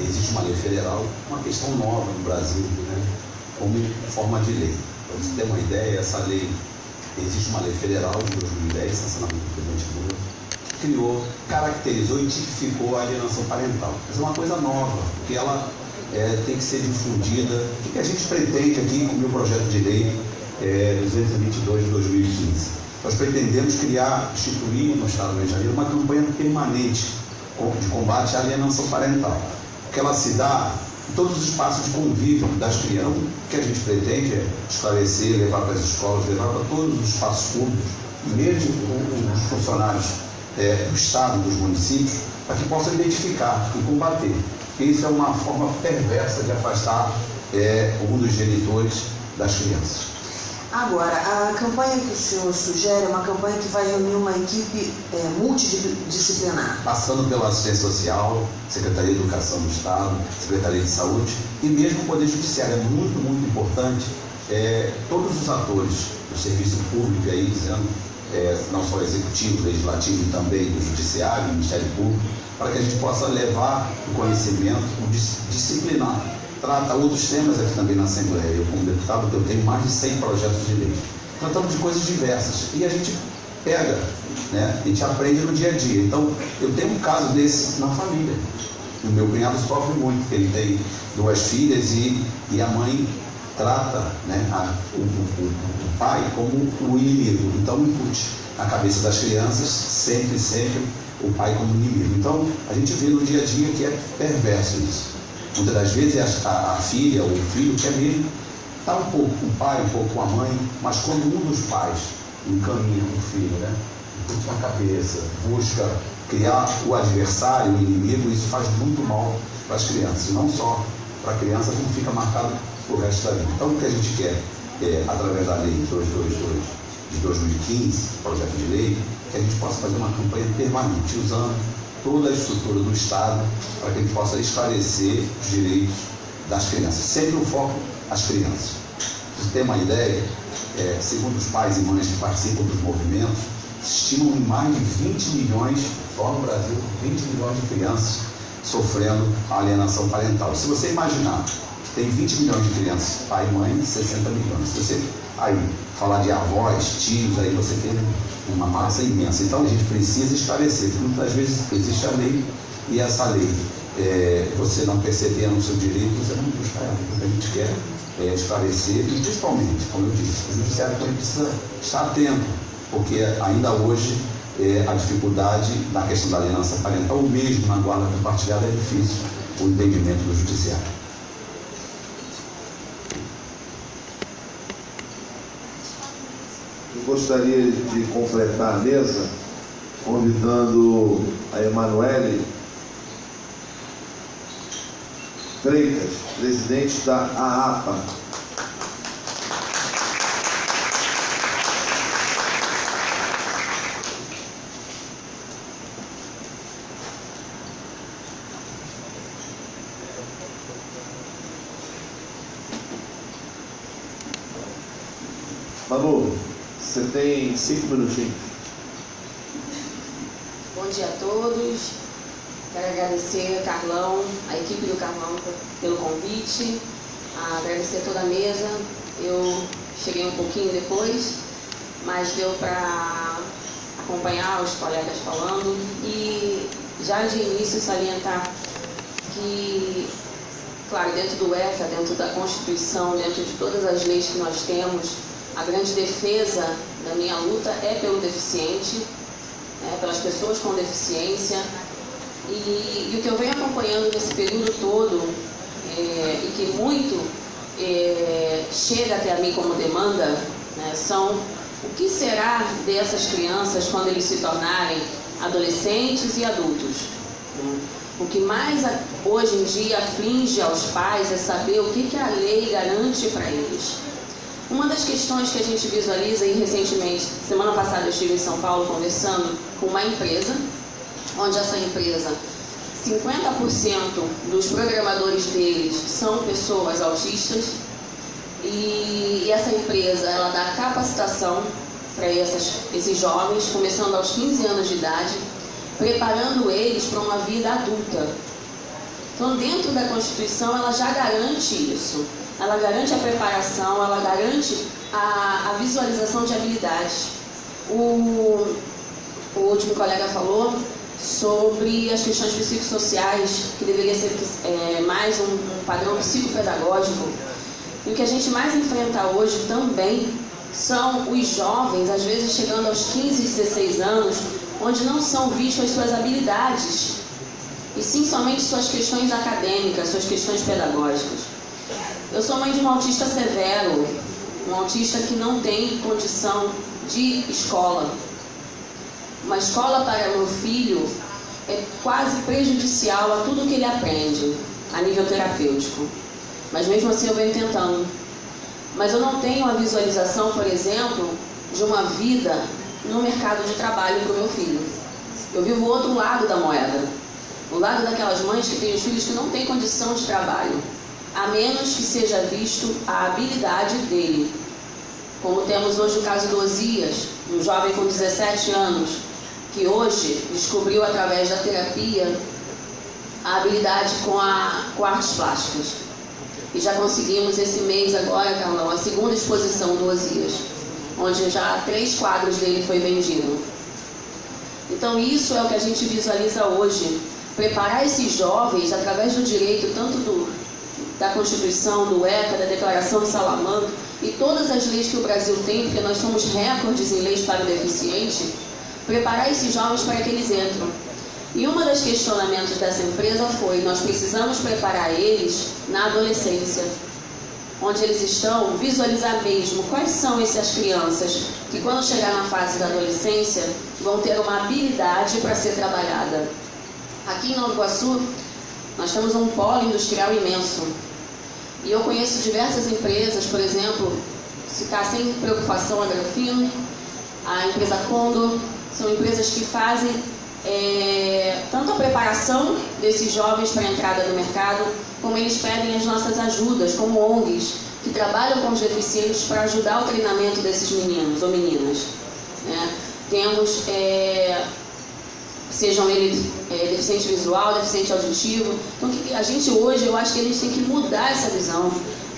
Existe uma lei federal, uma questão nova no Brasil, né, como forma de lei. Para você ter uma ideia, essa lei, existe uma lei federal de 2010, sancionada pelo presidente Lula, que criou, caracterizou e tipificou a alienação parental. Essa é uma coisa nova, porque ela tem que ser difundida. O que a gente pretende aqui com o meu projeto de lei 222 de 2015? Nós pretendemos instituir no Estado do Rio de Janeiro uma campanha permanente de combate à alienação parental, porque ela se dá em todos os espaços de convívio das crianças. O que a gente pretende é esclarecer, levar para as escolas, levar para todos os espaços públicos, e mesmo os funcionários do Estado, dos municípios, para que possam identificar e combater. Isso é uma forma perversa de afastar um dos genitores das crianças. Agora, a campanha que o senhor sugere é uma campanha que vai reunir uma equipe multidisciplinar. Passando pela assistência social, Secretaria de Educação do Estado, Secretaria de Saúde e mesmo o Poder Judiciário. É muito, muito importante todos os atores do serviço público aí, dizendo, não só executivo, legislativo e também do Judiciário, do Ministério Público, para que a gente possa levar o conhecimento, disciplinar. Trata outros temas aqui também na Assembleia. Eu, como deputado, eu tenho mais de 100 projetos de lei. Tratamos de coisas diversas. E a gente pega, né? A gente aprende no dia a dia. Então, eu tenho um caso desse na família. O meu cunhado sofre muito, porque ele tem 2 filhas e a mãe trata, né, o pai como o inimigo. Então, incute na cabeça das crianças, sempre o pai como inimigo. Então, a gente vê no dia a dia que é perverso isso. Muitas das vezes a filha ou o filho quer mesmo estar um pouco com o pai, um pouco com a mãe, mas quando um dos pais encaminha o filho, né, na cabeça, busca criar o adversário, o inimigo, isso faz muito mal para as crianças. Não só para a criança, como fica marcado o resto da vida. Então, o que a gente quer, através da lei 222 de 2015, projeto de lei, que a gente possa fazer uma campanha permanente, usando toda a estrutura do Estado, para que a gente possa esclarecer os direitos das crianças. Sempre o foco às crianças. Para você ter uma ideia, segundo os pais e mães que participam dos movimentos, estimam em mais de 20 milhões, só no Brasil, 20 milhões de crianças sofrendo a alienação parental. Se você imaginar que tem 20 milhões de crianças, pai e mãe, 60 milhões. Se você aí falar de avós, tios, aí você tem uma massa imensa. Então a gente precisa esclarecer, porque muitas vezes existe a lei e essa lei, você não percebendo o seu direito, você não busca ela. O que a gente quer esclarecer, e principalmente, como eu disse, o judiciário também precisa estar atento, porque ainda hoje a dificuldade na questão da aliança parental, ou mesmo na guarda compartilhada, é difícil o entendimento do judiciário. Eu gostaria de completar a mesa convidando a Emanuele Freitas, presidente da AAPA. Manu, você tem 5 minutinhos. Bom dia a todos. Quero agradecer a Carlão, a equipe do Carlão pelo convite, agradecer toda a mesa. Eu cheguei um pouquinho depois, mas deu para acompanhar os colegas falando e já de início salientar que, claro, dentro do ECA, dentro da Constituição, dentro de todas as leis que nós temos, A grande defesa da minha luta é pelo deficiente, pelas pessoas com deficiência. E o que eu venho acompanhando nesse período todo, e que muito chega até a mim como demanda, né, são o que será dessas crianças quando eles se tornarem adolescentes e adultos. Né? O que mais hoje em dia aflige aos pais é saber o que a lei garante para eles. Uma das questões que a gente visualiza, e recentemente, semana passada eu estive em São Paulo conversando com uma empresa, onde essa empresa, 50% dos programadores deles são pessoas autistas, e essa empresa ela dá capacitação para esses jovens, começando aos 15 anos de idade, preparando eles para uma vida adulta. Então, dentro da Constituição, ela já garante isso. Ela garante a preparação, ela garante a visualização de habilidades. O último colega falou sobre as questões psicossociais, que deveria ser mais um padrão psicopedagógico. E o que a gente mais enfrenta hoje também são os jovens, às vezes chegando aos 15, 16 anos, onde não são vistas suas habilidades, e sim somente suas questões acadêmicas, suas questões pedagógicas. Eu sou mãe de um autista severo, um autista que não tem condição de escola. Uma escola para meu filho é quase prejudicial a tudo que ele aprende, a nível terapêutico. Mas mesmo assim eu venho tentando. Mas eu não tenho a visualização, por exemplo, de uma vida no mercado de trabalho para o meu filho. Eu vivo o outro lado da moeda. O lado daquelas mães que têm os filhos que não têm condição de trabalho, a menos que seja visto a habilidade dele. Como temos hoje o caso do Osias, um jovem com 17 anos, que hoje descobriu através da terapia a habilidade com artes plásticas. E já conseguimos esse mês agora, Carlão, a segunda exposição do Osias, onde já 3 quadros dele foi vendido. Então isso é o que a gente visualiza hoje. Preparar esses jovens através do direito, tanto da Constituição, do ECA, da Declaração de Salamanca e todas as leis que o Brasil tem, porque nós somos recordes em leis para o deficiente, preparar esses jovens para que eles entram. E um dos questionamentos dessa empresa foi: nós precisamos preparar eles na adolescência, onde eles estão, visualizar mesmo quais são essas crianças que quando chegar na fase da adolescência vão ter uma habilidade para ser trabalhada. Aqui em Nova Iguaçu, nós temos um polo industrial imenso. E eu conheço diversas empresas, por exemplo, citar sem preocupação a Grafino, a empresa Condor, são empresas que fazem tanto a preparação desses jovens para a entrada no mercado, como eles pedem as nossas ajudas, como ONGs, que trabalham com os deficientes para ajudar o treinamento desses meninos ou meninas. Temos, sejam eles deficiente visual, deficiente auditivo. Então, a gente hoje, eu acho que a gente tem que mudar essa visão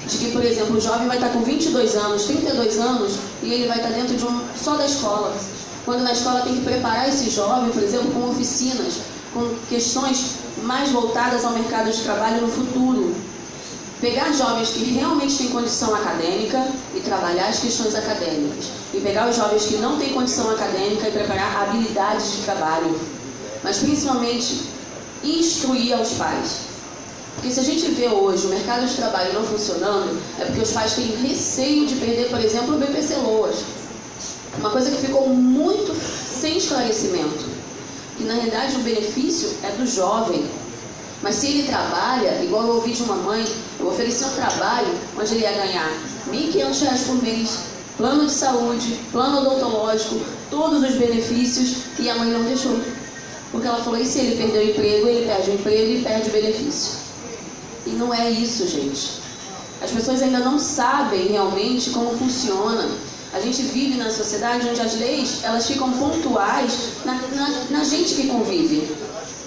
de que, por exemplo, o jovem vai estar com 22 anos, 32 anos, e ele vai estar dentro só da escola. Quando na escola tem que preparar esse jovem, por exemplo, com oficinas, com questões mais voltadas ao mercado de trabalho no futuro. Pegar jovens que realmente têm condição acadêmica e trabalhar as questões acadêmicas. E pegar os jovens que não têm condição acadêmica e preparar habilidades de trabalho. Mas principalmente instruir aos pais. Porque se a gente vê hoje o mercado de trabalho não funcionando, é porque os pais têm receio de perder, por exemplo, o BPC Loas. Uma coisa que ficou muito sem esclarecimento. Que na realidade o benefício é do jovem. Mas se ele trabalha, igual eu ouvi de uma mãe, eu ofereci um trabalho onde ele ia ganhar R$ 1.500 por mês, plano de saúde, plano odontológico, todos os benefícios, e a mãe não deixou. Porque ela falou: e se ele perder o emprego, ele perde o emprego e perde o benefício. E não é isso, gente. As pessoas ainda não sabem realmente como funciona. A gente vive na sociedade onde as leis elas ficam pontuais na gente que convive,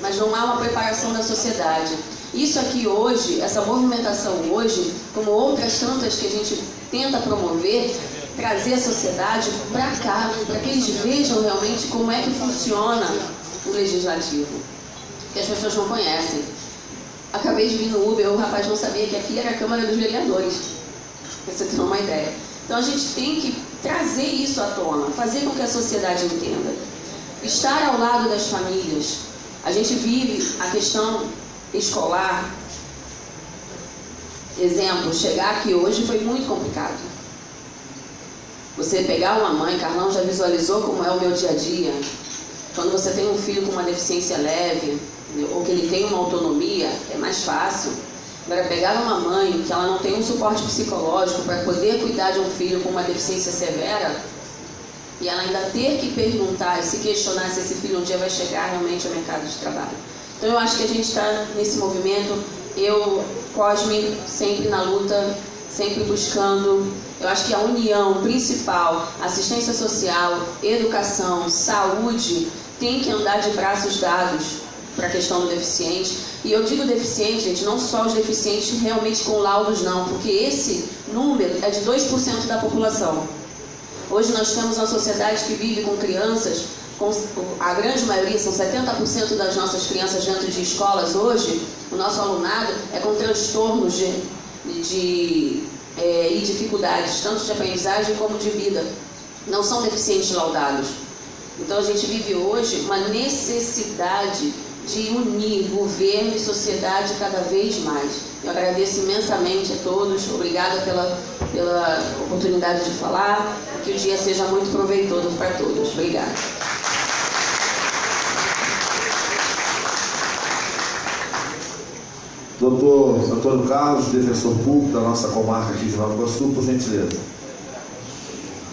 mas não há uma preparação da sociedade. Isso aqui hoje, essa movimentação hoje, como outras tantas que a gente tenta promover, trazer a sociedade para cá, para que eles vejam realmente como é que funciona o legislativo, que as pessoas não conhecem. Acabei de vir no Uber, o rapaz não sabia que aqui era a Câmara dos Vereadores, para você ter uma ideia. Então a gente tem que trazer isso à tona, fazer com que a sociedade entenda. Estar ao lado das famílias. A gente vive a questão escolar. Exemplo, chegar aqui hoje foi muito complicado. Você pegar uma mãe, Carlão já visualizou como é o meu dia a dia. Quando você tem um filho com uma deficiência leve, ou que ele tem uma autonomia, é mais fácil. Agora, pegar uma mãe que ela não tem um suporte psicológico para poder cuidar de um filho com uma deficiência severa, e ela ainda ter que perguntar e se questionar se esse filho um dia vai chegar realmente ao mercado de trabalho. Então eu acho que a gente está nesse movimento, eu, Cosme, sempre na luta, sempre buscando. Eu acho que a união principal, assistência social, educação, saúde, tem que andar de braços dados para a questão do deficiente. E eu digo deficiente, gente, não só os deficientes realmente com laudos não, porque esse número é de 2% da população. Hoje nós temos uma sociedade que vive com crianças, a grande maioria, são 70% das nossas crianças dentro de escolas hoje, o nosso alunado é com transtornos e dificuldades, tanto de aprendizagem como de vida. Não são deficientes laudados. Então a gente vive hoje uma necessidade de unir governo e sociedade cada vez mais. Eu agradeço imensamente a todos, obrigada pela oportunidade de falar, que o dia seja muito proveitoso para todos. Obrigada. Doutor Antônio Carlos, defensor público da nossa comarca aqui de Nova Iguaçu, por gentileza.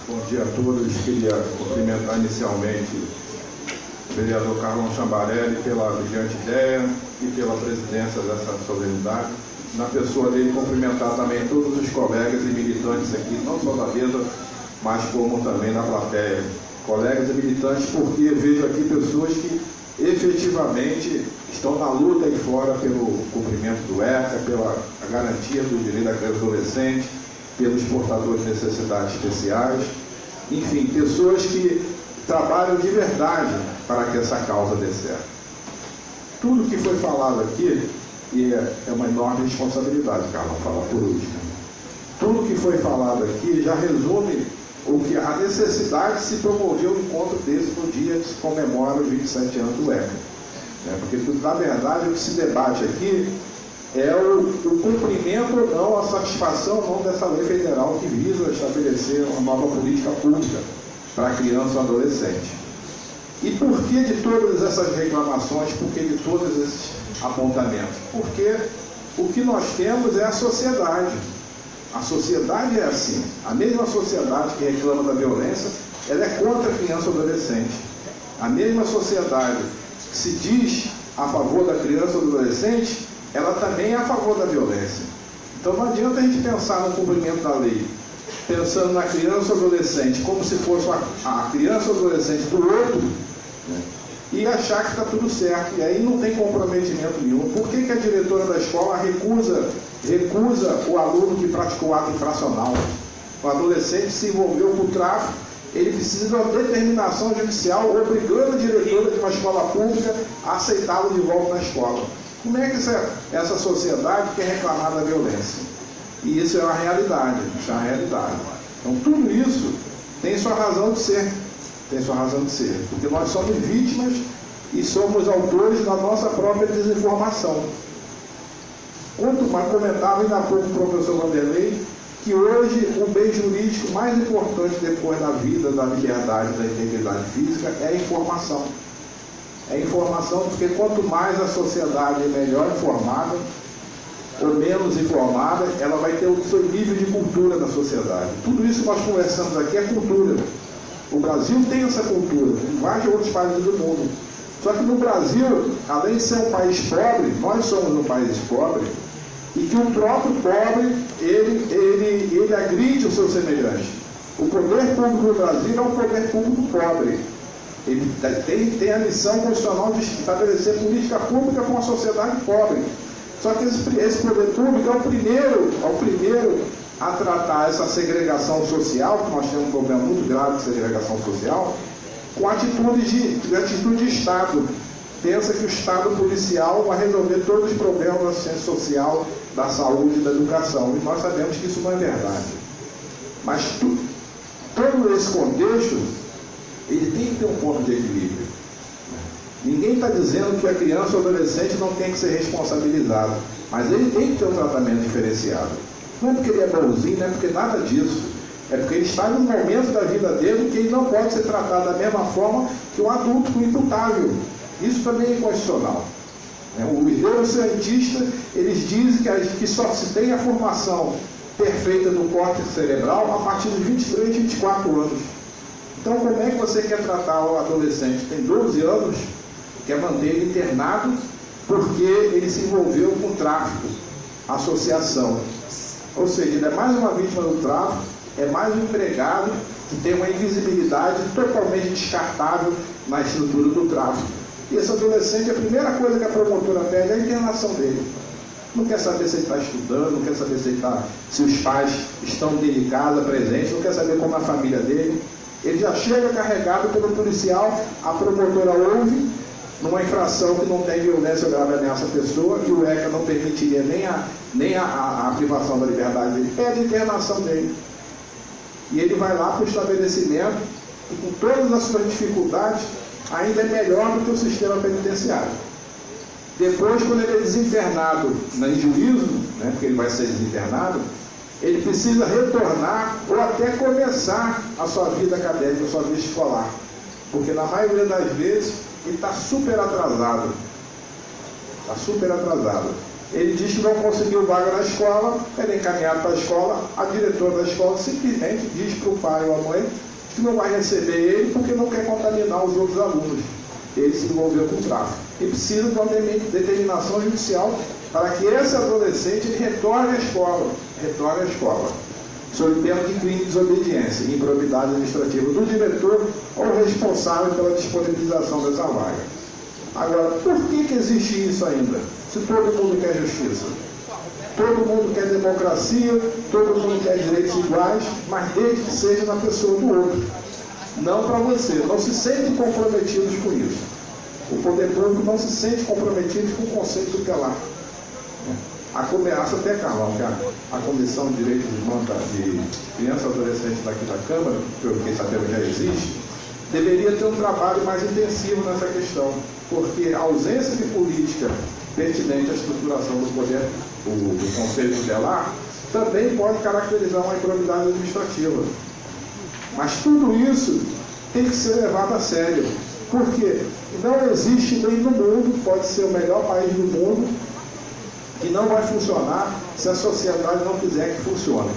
Bom dia a todos. Queria cumprimentar inicialmente o vereador Carlão Chambarelli pela brilhante ideia e pela presidência dessa solenidade. Na pessoa dele, cumprimentar também todos os colegas e militantes aqui, não só da mesa, mas como também na plateia. Colegas e militantes, porque vejo aqui pessoas que efetivamente estão na luta aí fora pelo cumprimento do ECA, pela garantia do direito da criança e adolescente, pelos portadores de necessidades especiais, enfim, pessoas que trabalham de verdade para que essa causa dê certo. Tudo que foi falado aqui, e é uma enorme responsabilidade, Carlão, falar por último. Tudo que foi falado aqui já resume o que a necessidade de se promover um encontro desse no dia que se comemora os 27 anos do ECA. Porque, na verdade, o que se debate aqui é o cumprimento ou não, a satisfação ou não dessa lei federal que visa estabelecer uma nova política pública para a criança e adolescente. E por que de todas essas reclamações, por que de todos esses apontamentos? Porque o que nós temos é a sociedade. A sociedade é assim. A mesma sociedade que reclama da violência, ela é contra a criança e adolescente. A mesma sociedade que se diz a favor da criança ou do adolescente, ela também é a favor da violência. Então não adianta a gente pensar no cumprimento da lei, pensando na criança ou adolescente como se fosse a criança ou adolescente do outro, né, e achar que está tudo certo. E aí não tem comprometimento nenhum. Por que a diretora da escola recusa o aluno que praticou ato infracional? O adolescente se envolveu com o tráfico, ele precisa de uma determinação judicial obrigando a diretora de uma escola pública a aceitá-lo de volta na escola. Como é que essa sociedade quer reclamar da violência? E isso é uma realidade, isso é uma realidade. Então tudo isso tem sua razão de ser, porque nós somos vítimas e somos autores da nossa própria desinformação. Quanto mais comentava ainda há pouco o professor Vanderlei, que hoje o bem jurídico mais importante depois da vida, da liberdade, da integridade física é a informação. É a informação, porque quanto mais a sociedade é melhor informada ou menos informada, ela vai ter o seu nível de cultura na sociedade. Tudo isso que nós conversamos aqui é cultura. O Brasil tem essa cultura, em vários outros países do mundo. Só que no Brasil, além de ser um país pobre, nós somos um país pobre, e que o próprio pobre, ele agride o seu semelhante. O poder público do Brasil é um poder público pobre. Ele tem a missão constitucional de estabelecer política pública com a sociedade pobre. Só que esse poder público é o primeiro a tratar essa segregação social, que nós temos um problema muito grave de segregação social, com atitude de Estado. Pensa que o Estado policial vai resolver todos os problemas da assistência social, da saúde e da educação. E nós sabemos que isso não é verdade. Mas todo esse contexto, ele tem que ter um ponto de equilíbrio. Ninguém está dizendo que a criança ou adolescente não tem que ser responsabilizado, mas ele tem que ter um tratamento diferenciado. Não é porque ele é bonzinho, não é porque nada disso. É porque ele está num momento da vida dele que ele não pode ser tratado da mesma forma que um adulto imputável. Isso também é inconstitucional. Os neurocientistas, eles dizem que só se tem a formação perfeita do córtex cerebral a partir dos 23, 24 anos. Então, como é que você quer tratar o adolescente que tem 12 anos, quer manter ele internado porque ele se envolveu com tráfico, associação? Ou seja, ele é mais uma vítima do tráfico, é mais um empregado que tem uma invisibilidade totalmente descartável na estrutura do tráfico. E esse adolescente, a primeira coisa que a promotora pede é a internação dele. Não quer saber se ele está estudando, não quer saber se os pais estão dentro de casa, presentes, não quer saber como é a família dele. Ele já chega carregado pelo policial, a promotora ouve, numa infração que não tem violência grave ameaça à pessoa, que o ECA não permitiria nem a privação da liberdade dele, pede a internação dele. E ele vai lá para o estabelecimento, e com todas as suas dificuldades, ainda é melhor do que o sistema penitenciário. Depois, quando ele é desinternado em juízo, porque ele vai ser desinternado, ele precisa retornar ou até começar a sua vida acadêmica, a sua vida escolar. Porque na maioria das vezes ele está super atrasado. Está super atrasado. Ele diz que não conseguiu vaga na escola, ele é encaminhado para a escola, a diretora da escola simplesmente diz para o pai ou a mãe que não vai receber ele porque não quer contaminar os outros alunos. Ele se envolveu com o tráfico. E precisa de uma determinação judicial para que esse adolescente ele retorne à escola, sob pena de crime de desobediência e improbidade administrativa do diretor ou responsável pela disponibilização dessa vaga. Agora, por que existe isso ainda? Se todo mundo quer justiça, todo mundo quer democracia, todo mundo quer direitos iguais, mas desde que seja na pessoa do outro, não para você. Não se sentem comprometidos com isso. O poder público não se sente comprometido com o conceito tutelar. A começa até, Carlão, que a Comissão de Direitos de Criança e Adolescente daqui da Câmara, que eu fiquei sabendo que já existe, deveria ter um trabalho mais intensivo nessa questão, porque a ausência de política pertinente à estruturação do poder, do Conselho Tutelar, também pode caracterizar uma improbidade administrativa. Mas tudo isso tem que ser levado a sério, porque não existe lei no mundo, pode ser o melhor país do mundo, que não vai funcionar se a sociedade não quiser que funcione.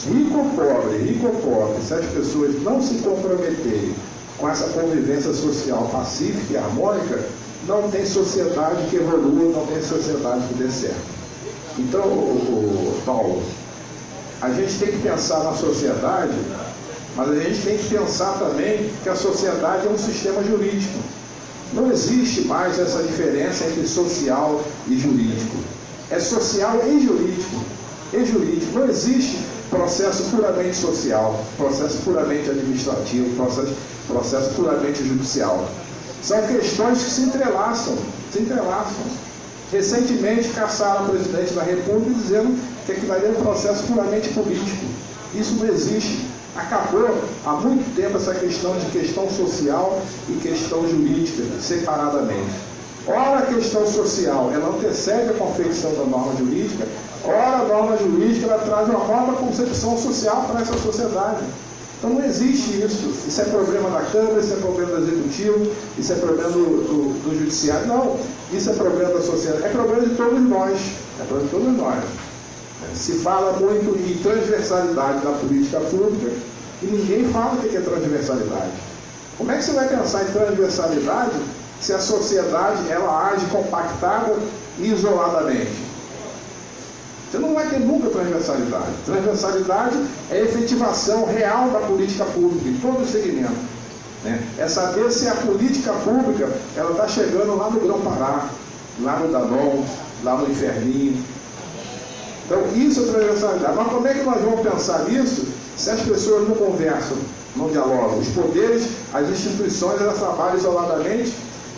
Rico ou pobre, se as pessoas não se comprometerem com essa convivência social pacífica e harmônica, não tem sociedade que evolua, não tem sociedade que dê certo. Então, Paulo, a gente tem que pensar na sociedade, mas a gente tem que pensar também que a sociedade é um sistema jurídico. Não existe mais essa diferença entre social e jurídico. É social e jurídico. E jurídico. Não existe processo puramente social, processo puramente administrativo, processo puramente judicial. São questões que se entrelaçam. Recentemente caçaram o presidente da República dizendo que aquilo ali é um processo puramente político. Isso não existe. Acabou há muito tempo essa questão de questão social e questão jurídica, separadamente. Ora a questão social, ela antecede a confecção da norma jurídica, ora a norma jurídica, ela traz uma nova concepção social para essa sociedade. Então não existe isso. Isso é problema da Câmara, isso é problema do Executivo, isso é problema do Judiciário. Não, isso é problema da sociedade, é problema de todos nós. É problema de todos nós. Se fala muito em transversalidade da política pública e ninguém fala o que é transversalidade. Como é que você vai pensar em transversalidade se a sociedade ela age compactada e isoladamente? Você não vai ter nunca transversalidade. Transversalidade é a efetivação real da política pública em todo o segmento. É saber se a política pública ela está chegando lá no Grão-Pará, lá no Danon, lá no Inferninho. Então isso é transversalidade. Mas como é que nós vamos pensar nisso se as pessoas não conversam, não dialogam? Os poderes, as instituições, elas trabalham isoladamente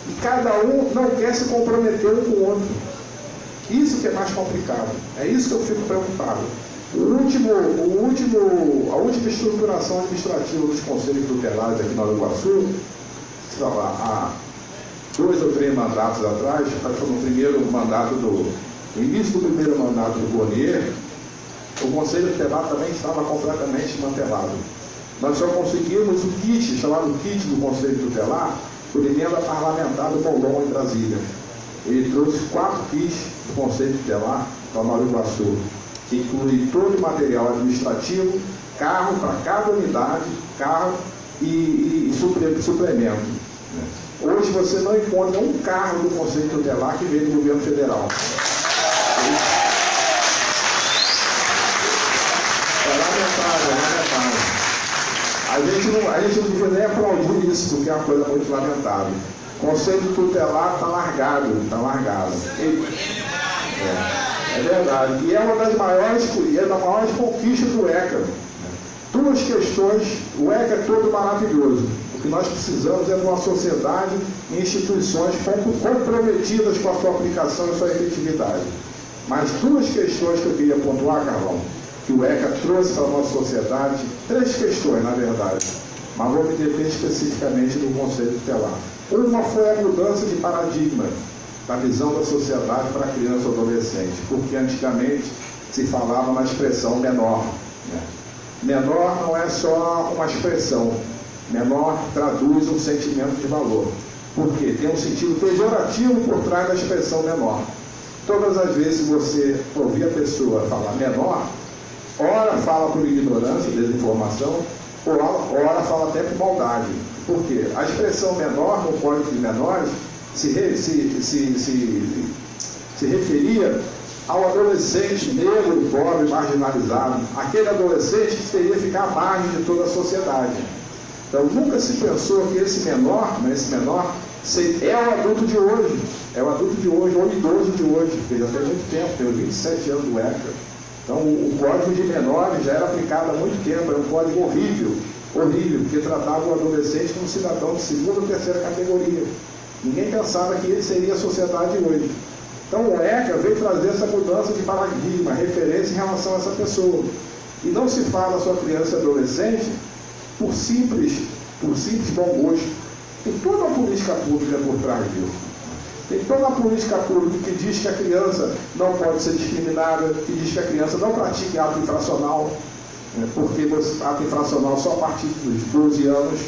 e cada um não quer se comprometer um com o outro. Isso que é mais complicado. É isso que eu fico preocupado. A última estruturação administrativa dos conselhos tutelares aqui em Nova Iguaçu, há 2 ou 3 mandatos atrás, no primeiro mandato no início do primeiro mandato do Cornier, o Conselho Tutelar também estava completamente desmantelado. Nós só conseguimos o kit, chamado kit do Conselho Tutelar, por emenda parlamentar do Bolon em Brasília. Ele trouxe 4 kits do Conselho Tutelar para Nova Iguaçu, que inclui todo o material administrativo, carro para cada unidade, carro e suplemento. Hoje você não encontra um carro do Conselho Tutelar que veio do governo federal. É lamentável. A gente não devia nem aplaudir isso, porque é uma coisa muito lamentável. O Conselho Tutelar está largado. É verdade. E é uma das maiores conquistas do ECA. 2 questões, o ECA é todo maravilhoso. O que nós precisamos é de uma sociedade e instituições comprometidas com a sua aplicação e sua efetividade. Mas 2 questões que eu queria pontuar, Carlão, que o ECA trouxe para a nossa sociedade, 3 questões, na verdade, mas vou me deter especificamente no Conselho Tutelar. Uma foi a mudança de paradigma da visão da sociedade para a criança e adolescente, porque antigamente se falava na expressão menor. Menor não é só uma expressão, menor traduz um sentimento de valor, porque tem um sentido pejorativo por trás da expressão menor. Todas as vezes que você ouvir a pessoa falar menor, ora fala por ignorância, desinformação, ora fala até por maldade. Por quê? A expressão menor no Código de Menores se referia ao adolescente negro, pobre, marginalizado, aquele adolescente que teria que ficar à margem de toda a sociedade. Então nunca se pensou que esse menor é o adulto de hoje, ou o idoso de hoje, porque já tem muito tempo, tem 27 anos do ECA. Então o Código de Menores já era aplicado há muito tempo, era um código horrível, porque tratava o adolescente como cidadão de 2ª ou 3ª categoria. Ninguém pensava que ele seria a sociedade hoje. Então o ECA veio trazer essa mudança de paradigma, referência em relação a essa pessoa. E não se fala só criança e adolescente por simples bom gosto. Tem toda uma política pública por trás disso. Tem toda uma política pública que diz que a criança não pode ser discriminada, que diz que a criança não pratique ato infracional, porque ato infracional só a partir dos 12 anos.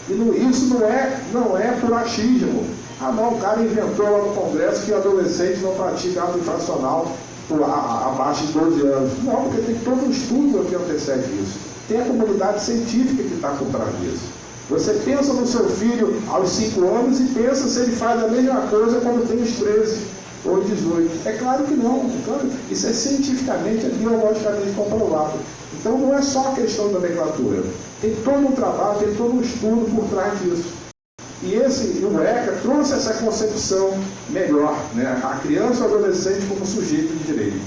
E isso não é por achismo. O cara inventou lá no Congresso que o adolescente não pratica ato infracional abaixo de 12 anos. Não, porque tem todo um estudo que antecede isso. Tem a comunidade científica que está por trás disso. Você pensa no seu filho aos 5 anos e pensa se ele faz a mesma coisa quando tem os 13 ou 18. É claro que não. Isso é cientificamente, biologicamente comprovado. Então não é só a questão da nomenclatura. Tem todo um trabalho, tem todo um estudo por trás disso. E o ECA trouxe essa concepção melhor, a criança e o adolescente como sujeito de direito.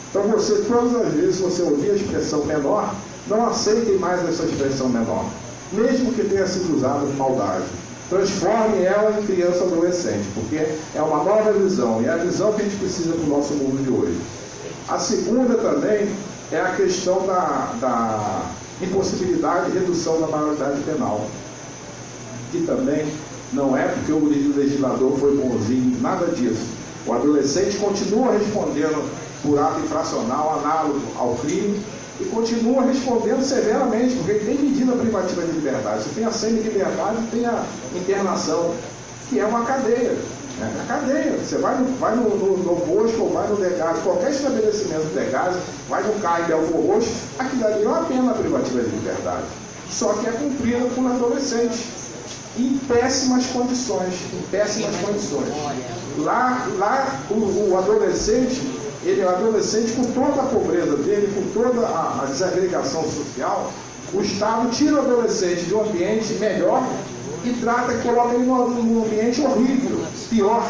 Então todas as vezes que você ouvir a expressão menor, não aceitem mais essa expressão menor, mesmo que tenha sido usada de maldade. Transforme ela em criança ou adolescente, porque é uma nova visão, e é a visão que a gente precisa para o nosso mundo de hoje. A segunda também é a questão da impossibilidade de redução da maioridade penal, que também não é porque o legislador foi bonzinho, nada disso. O adolescente continua respondendo por ato infracional análogo ao crime e continua respondendo severamente, porque ele tem medida privativa de liberdade. Você tem a semi-liberdade, tem a internação, que é uma cadeia. A cadeia. Você vai no Bosco ou vai no Degás, qualquer estabelecimento de Degás, vai no CAI Belfor Roxo, aquilo ali é uma pena privativa de liberdade. Só que é cumprida por adolescente. Em péssimas condições. Lá o adolescente, ele é um adolescente com toda a pobreza dele, com toda a desagregação social. O Estado tira o adolescente de um ambiente melhor e coloca ele num ambiente horrível, pior.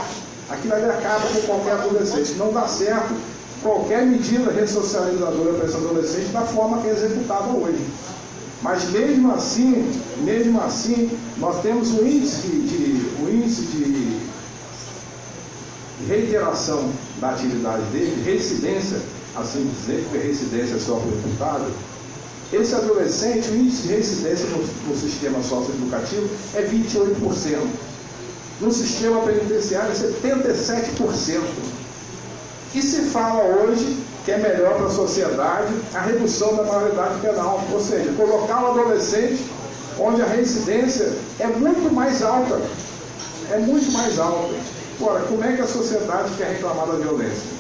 Aquilo ali acaba com qualquer adolescente. Não dá certo qualquer medida ressocializadora para esse adolescente da forma que é executada hoje. Mas mesmo assim, nós temos um índice de reiteração da atividade dele, de reincidência, assim dizer, porque residência é só para o imputado, esse adolescente, o índice de residência no sistema socioeducativo é 28%. No sistema penitenciário é 77%. E se fala hoje que é melhor para a sociedade a redução da maioridade penal, ou seja, colocar o adolescente onde a reincidência é muito mais alta. É muito mais alta. Ora, como é que a sociedade quer reclamar da violência?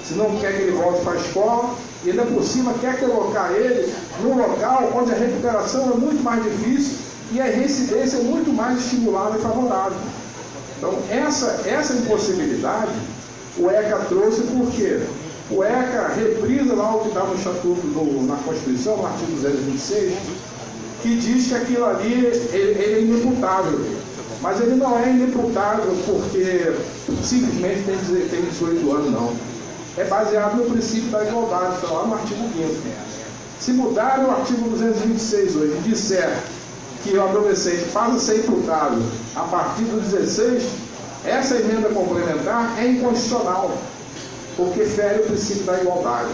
Se não quer que ele volte para a escola, e ainda por cima quer colocar ele num local onde a recuperação é muito mais difícil e a reincidência é muito mais estimulada e favorável. Então, essa impossibilidade, o ECA trouxe porque o ECA reprisa lá o que está no Estatuto, na Constituição, no artigo 226, que diz que aquilo ali ele é inimputável. Mas ele não é inimputável porque simplesmente tem 18 anos, não. É baseado no princípio da igualdade, está lá no artigo 5º. Se mudar o artigo 226 hoje e disser que o adolescente passa a ser imputado a partir do 16, essa emenda complementar é inconstitucional, porque fere o princípio da igualdade.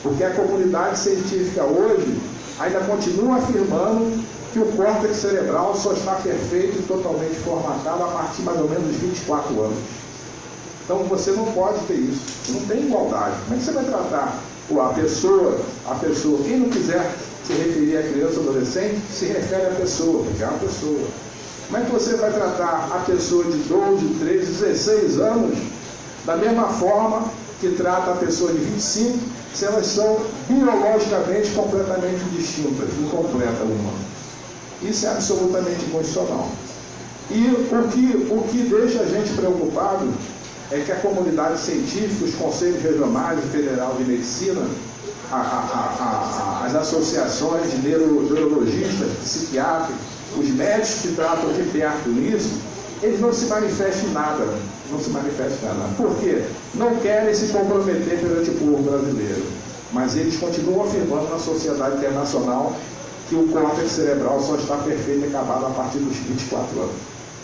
Porque a comunidade científica hoje ainda continua afirmando que o córtex cerebral só está perfeito e totalmente formatado a partir mais ou menos dos 24 anos. Então você não pode ter isso, não tem igualdade. Como é que você vai tratar a pessoa, quem não quiser se referir a criança ou adolescente, se refere à pessoa, porque é uma pessoa. Como é que você vai tratar a pessoa de 12, 13, 16 anos da mesma forma que trata a pessoa de 25, se elas são biologicamente completamente distintas, incompleta uma? Isso é absolutamente inconstitucional. E o que deixa a gente preocupado é que a comunidade científica, os conselhos regionais e federal de medicina, as associações de neurologistas, psiquiatras, os médicos que tratam de perto isso, eles não se manifestam em nada. Não se manifestam em nada. Por quê? Não querem se comprometer perante o povo brasileiro. Mas eles continuam afirmando na sociedade internacional que o córtex cerebral só está perfeito e acabado a partir dos 24 anos.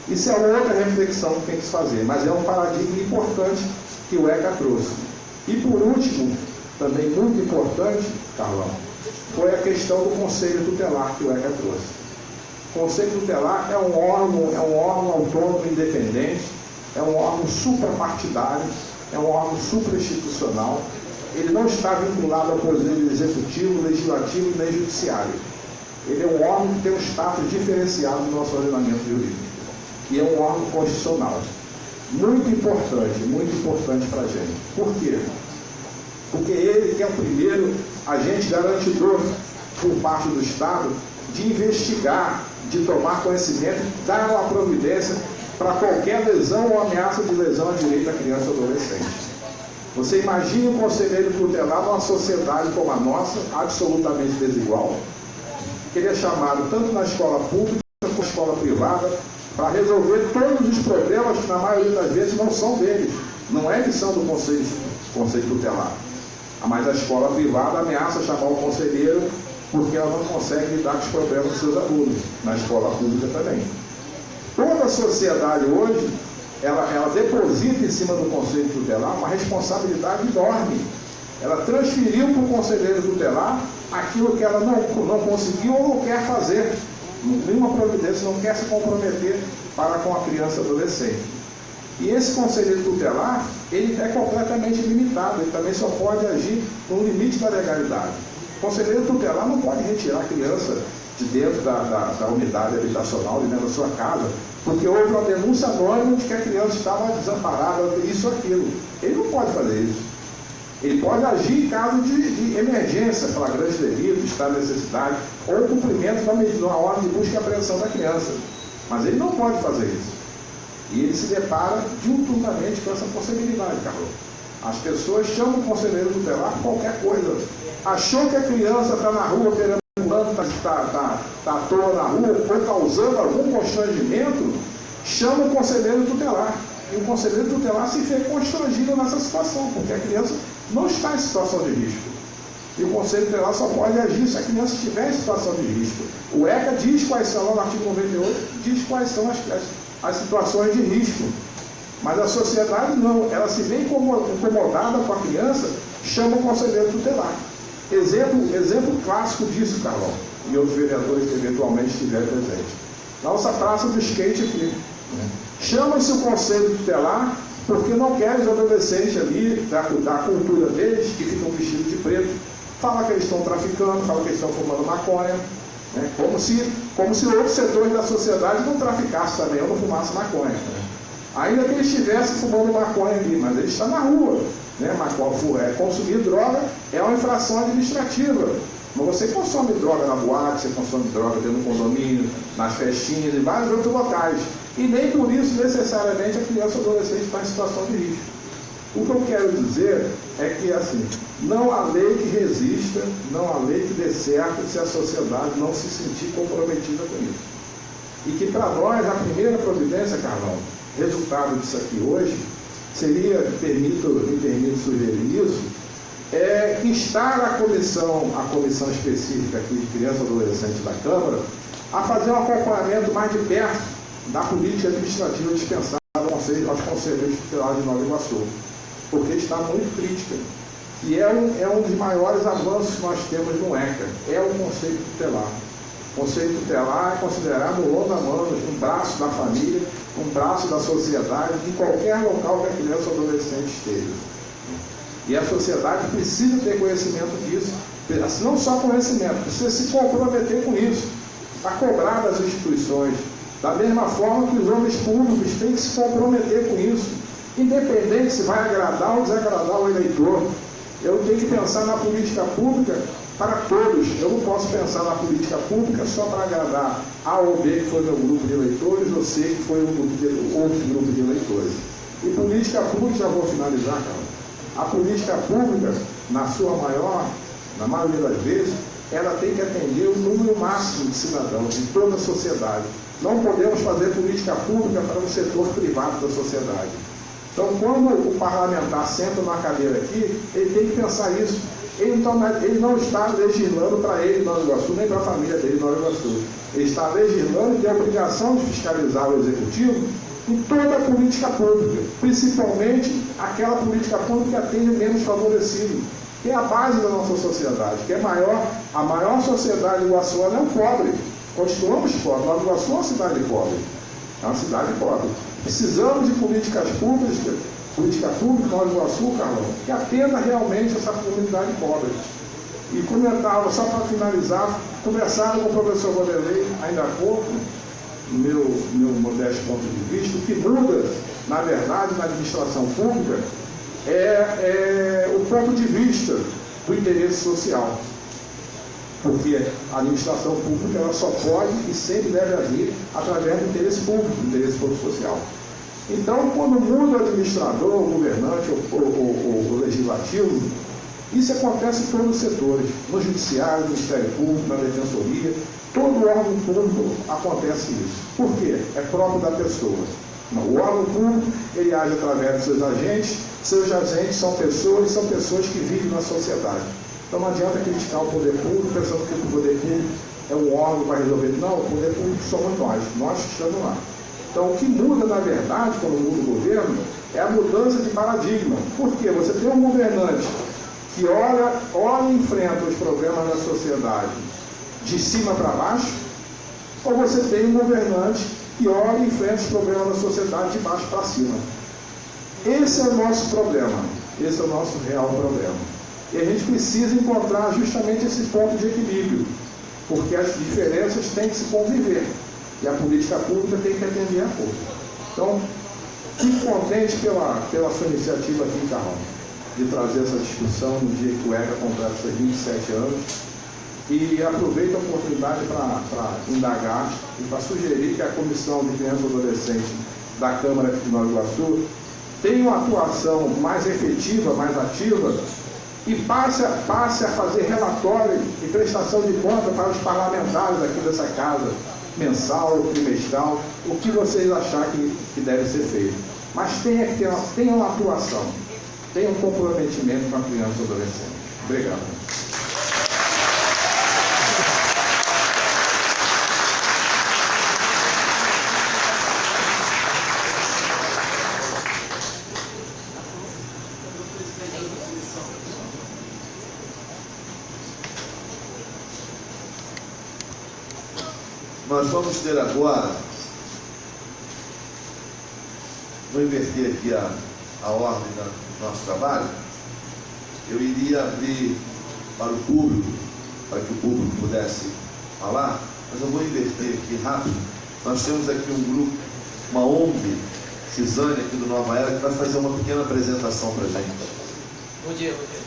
Isso é outra reflexão que tem que se fazer, mas é um paradigma importante que o ECA trouxe. E por último, também muito importante, Carlão, foi a questão do Conselho Tutelar que o ECA trouxe. O Conselho Tutelar é um órgão autônomo independente, é um órgão suprapartidário, é um órgão suprainstitucional. Ele não está vinculado ao Poder Executivo, Legislativo nem Judiciário. Ele é um órgão que tem um status diferenciado no nosso ordenamento jurídico. E é um órgão constitucional. Muito importante para a gente. Por quê? Porque ele que é o primeiro agente garantidor por parte do Estado de investigar, de tomar conhecimento, dar uma providência para qualquer lesão ou ameaça de lesão a direito da criança ou adolescente. Você imagine um conselheiro tutelar numa sociedade como a nossa, absolutamente desigual, que ele é chamado tanto na escola pública quanto na escola privada para resolver todos os problemas que na maioria das vezes não são deles, não é missão do conselho tutelar. Mas a escola privada ameaça chamar o conselheiro porque ela não consegue lidar com os problemas dos seus alunos, na escola pública também. Toda a sociedade hoje, ela deposita em cima do conselho tutelar uma responsabilidade enorme. Ela transferiu para o conselheiro tutelar aquilo que ela não conseguiu ou não quer fazer. Nenhuma providência, não quer se comprometer para com a criança e adolescente. E esse conselheiro tutelar, ele é completamente limitado, ele também só pode agir no limite da legalidade. O conselheiro tutelar não pode retirar a criança de dentro da unidade habitacional, de dentro da sua casa, porque houve uma denúncia anônima de que a criança estava desamparada, isso ou aquilo. Ele não pode fazer isso. Ele pode agir em caso de emergência, flagrante delito, estado de necessidade, ou cumprimento da ordem de busca e apreensão da criança. Mas ele não pode fazer isso. E ele se depara diuturnamente com essa possibilidade, Carlos. As pessoas chamam o conselheiro tutelar por qualquer coisa. Achou que a criança está na rua perambulando, está à toa na rua, ou causando algum constrangimento, chama o conselheiro tutelar. E o conselheiro tutelar se vê constrangido nessa situação, porque a criança não está em situação de risco. E o conselho tutelar só pode agir se a criança estiver em situação de risco. O ECA diz quais são, lá no artigo 98, diz quais são as situações de risco. Mas a sociedade não, ela se vê incomodada com a criança chama o conselheiro tutelar. Exemplo clássico disso, Carlão, e outros vereadores que eventualmente estiverem presentes. Nossa praça do skate aqui. Chama-se o conselho tutelar porque não querem os adolescentes ali, da cultura deles, que ficam vestidos de preto, fala que eles estão traficando, fala que eles estão fumando maconha, né? Como se outros setores da sociedade não traficassem também ou não fumassem maconha. Ainda que eles estivessem fumando maconha ali, mas eles estão na rua. Né? Consumir droga é uma infração administrativa. Mas você consome droga na boate, você consome droga dentro do condomínio, nas festinhas, em vários outros locais. E nem por isso, necessariamente, a criança ou adolescente está em situação de risco. O que eu quero dizer é que, assim, não há lei que resista, não há lei que dê certo se a sociedade não se sentir comprometida com isso. E que, para nós, a primeira providência, Carlão, resultado disso aqui hoje, seria, me permito sugerir isso, é instar a comissão específica aqui de criança e adolescente da Câmara, a fazer um acompanhamento mais de perto da política administrativa dispensada aos conselheiros tutelares de Nova Iguaçu, porque está muito crítica. E é um dos maiores avanços que nós temos no ECA, é o Conselho Tutelar. O Conselho Tutelar é considerado um longa-manos, um braço da família, um braço da sociedade, em qualquer local que a criança ou adolescente esteja. E a sociedade precisa ter conhecimento disso, não só conhecimento, precisa se comprometer com isso, a cobrar das instituições, da mesma forma que os homens públicos têm que se comprometer com isso, independente se vai agradar ou desagradar o eleitor. Eu tenho que pensar na política pública para todos. Eu não posso pensar na política pública só para agradar A ou B, que foi meu grupo de eleitores, ou C, que foi outro grupo de eleitores. E política pública, já vou finalizar, cara. A política pública, na maioria das vezes, ela tem que atender o número máximo de cidadãos em toda a sociedade. Não podemos fazer política pública para o setor privado da sociedade. Então, quando o parlamentar senta numa cadeira aqui, ele tem que pensar isso. Ele não está legislando para ele, Nova Iguaçu, nem para a família dele, Nova Iguaçu. Ele está legislando e tem a obrigação de fiscalizar o executivo em toda a política pública, principalmente aquela política pública que atende o menos favorecido, que é a base da nossa sociedade, que é a maior sociedade iguaçuana é o pobre. Continuamos pobres. Nova Iguaçu é uma cidade pobre. É uma cidade pobre. Precisamos de política pública, Nova Iguaçu, Carlão, que atenda realmente essa comunidade pobre. E comentava, só para finalizar, conversaram com o professor Vanderlei ainda há pouco, no meu modesto ponto de vista, o que muda, na verdade, na administração pública é o ponto de vista do interesse social. Porque a administração pública ela só pode e sempre deve agir através do interesse público social. Então, quando muda o administrador, o governante, o legislativo, isso acontece em todos os setores, no judiciário, no Ministério Público, na defensoria, todo órgão público acontece isso. Por quê? É próprio da pessoa. O órgão público, ele age através dos seus agentes são pessoas que vivem na sociedade. Então não adianta criticar o poder público pensando que o poder público é um órgão que vai resolver. Não, o poder público somos nós que estamos lá. Então o que muda, na verdade, quando muda o governo, é a mudança de paradigma. Por quê? Você tem um governante que olha e enfrenta os problemas da sociedade de cima para baixo, ou você tem um governante que olha e enfrenta os problemas da sociedade de baixo para cima. Esse é o nosso problema, esse é o nosso real problema. E a gente precisa encontrar justamente esse ponto de equilíbrio, porque as diferenças têm que se conviver, e a política pública tem que atender a todos. Então, fico contente pela sua iniciativa aqui, Carlão, de trazer essa discussão no dia que o ECA completa seus 27 anos, e aproveito a oportunidade para indagar e para sugerir que a Comissão de Criança e Adolescente da Câmara de Nova Iguaçu tenha uma atuação mais efetiva, mais ativa, e passe a fazer relatório e prestação de conta para os parlamentares aqui dessa casa, mensal, trimestral, o que vocês acharem que deve ser feito. Mas tenha uma atuação, tenha um comprometimento com a criança e adolescente. Obrigado. Nós vamos ter agora, vou inverter aqui a ordem do nosso trabalho. Eu iria abrir para o público, para que o público pudesse falar, mas eu vou inverter aqui rápido. Nós temos aqui um grupo, uma ONG, Cisane, aqui do Nova Era, que vai fazer uma pequena apresentação para a gente. Bom dia, bom dia.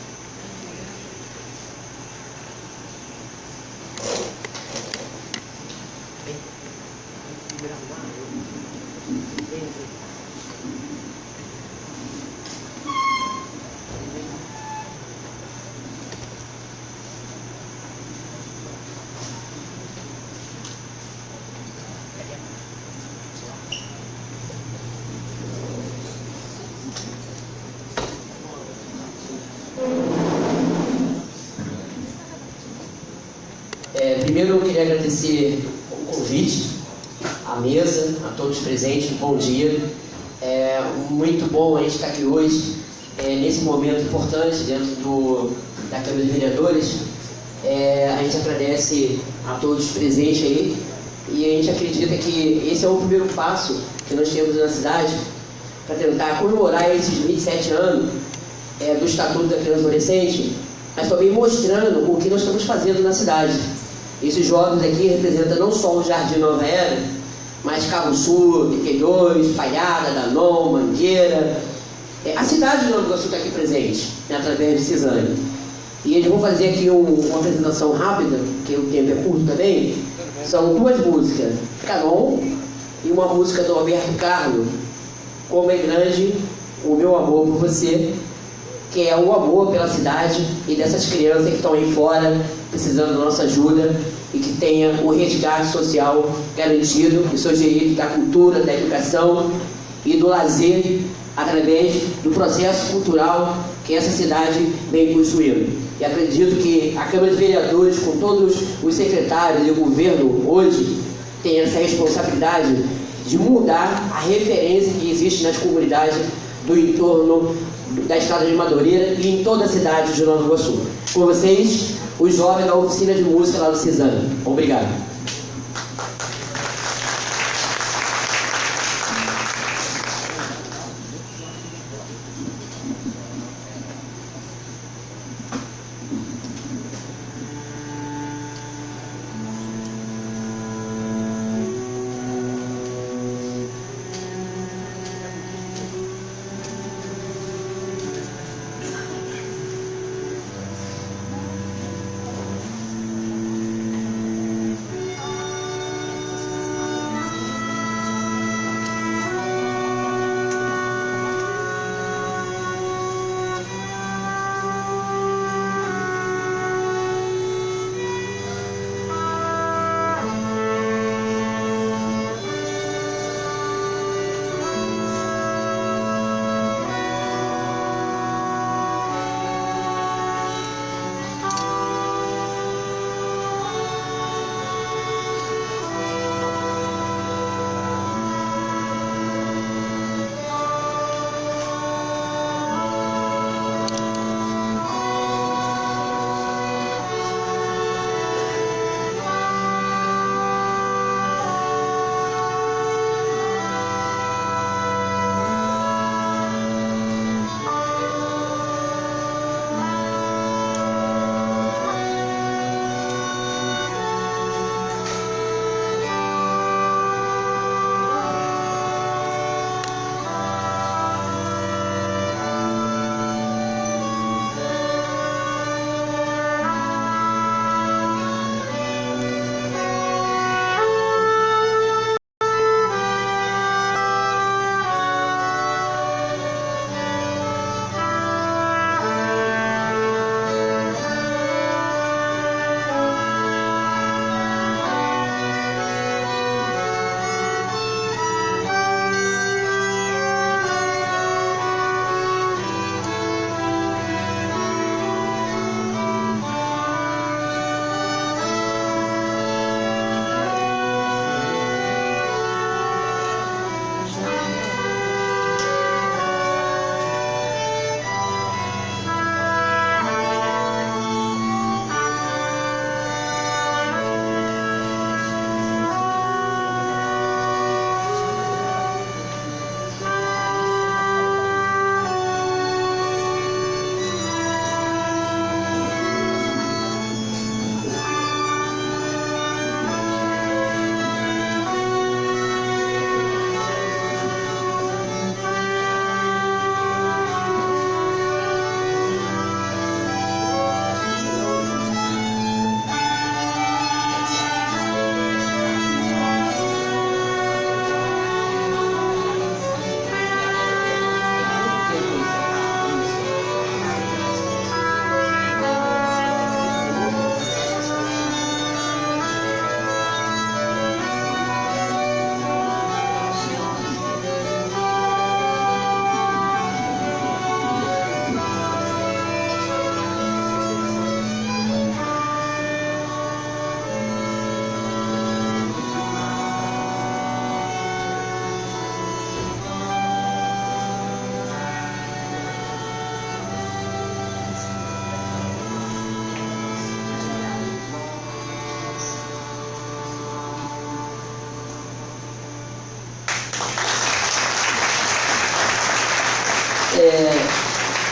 Primeiro eu queria agradecer o convite, à mesa, a todos presentes, bom dia. É muito bom a gente estar aqui hoje, nesse momento importante dentro da Câmara de Vereadores. A gente agradece a todos presentes aí e a gente acredita que esse é o primeiro passo que nós temos na cidade para tentar comemorar esses 27 anos do Estatuto da Criança e Adolescente, mas também mostrando o que nós estamos fazendo na cidade. Esses jovens aqui representam não só o Jardim Nova Era, mas Cabo Sul, Piquedões, Falhada, Danon, Mangueira. A cidade de Nova Iguaçu está aqui presente, através de Cisane. E eles vão fazer aqui uma apresentação rápida, que o tempo é curto também. São duas músicas, Canon e uma música do Alberto Carlos, Como é Grande o Meu Amor por Você, que é o amor pela cidade e dessas crianças que estão aí fora, precisando da nossa ajuda e que tenha o resgate social garantido, dos seus direitos da cultura, da educação e do lazer, através do processo cultural que essa cidade vem construindo. E acredito que a Câmara de Vereadores, com todos os secretários e o governo hoje, tem essa responsabilidade de mudar a referência que existe nas comunidades do entorno da Estrada de Madureira e em toda a cidade de Nova Iguaçu. Com vocês, os jovens da oficina de música lá do Cisane. Obrigado.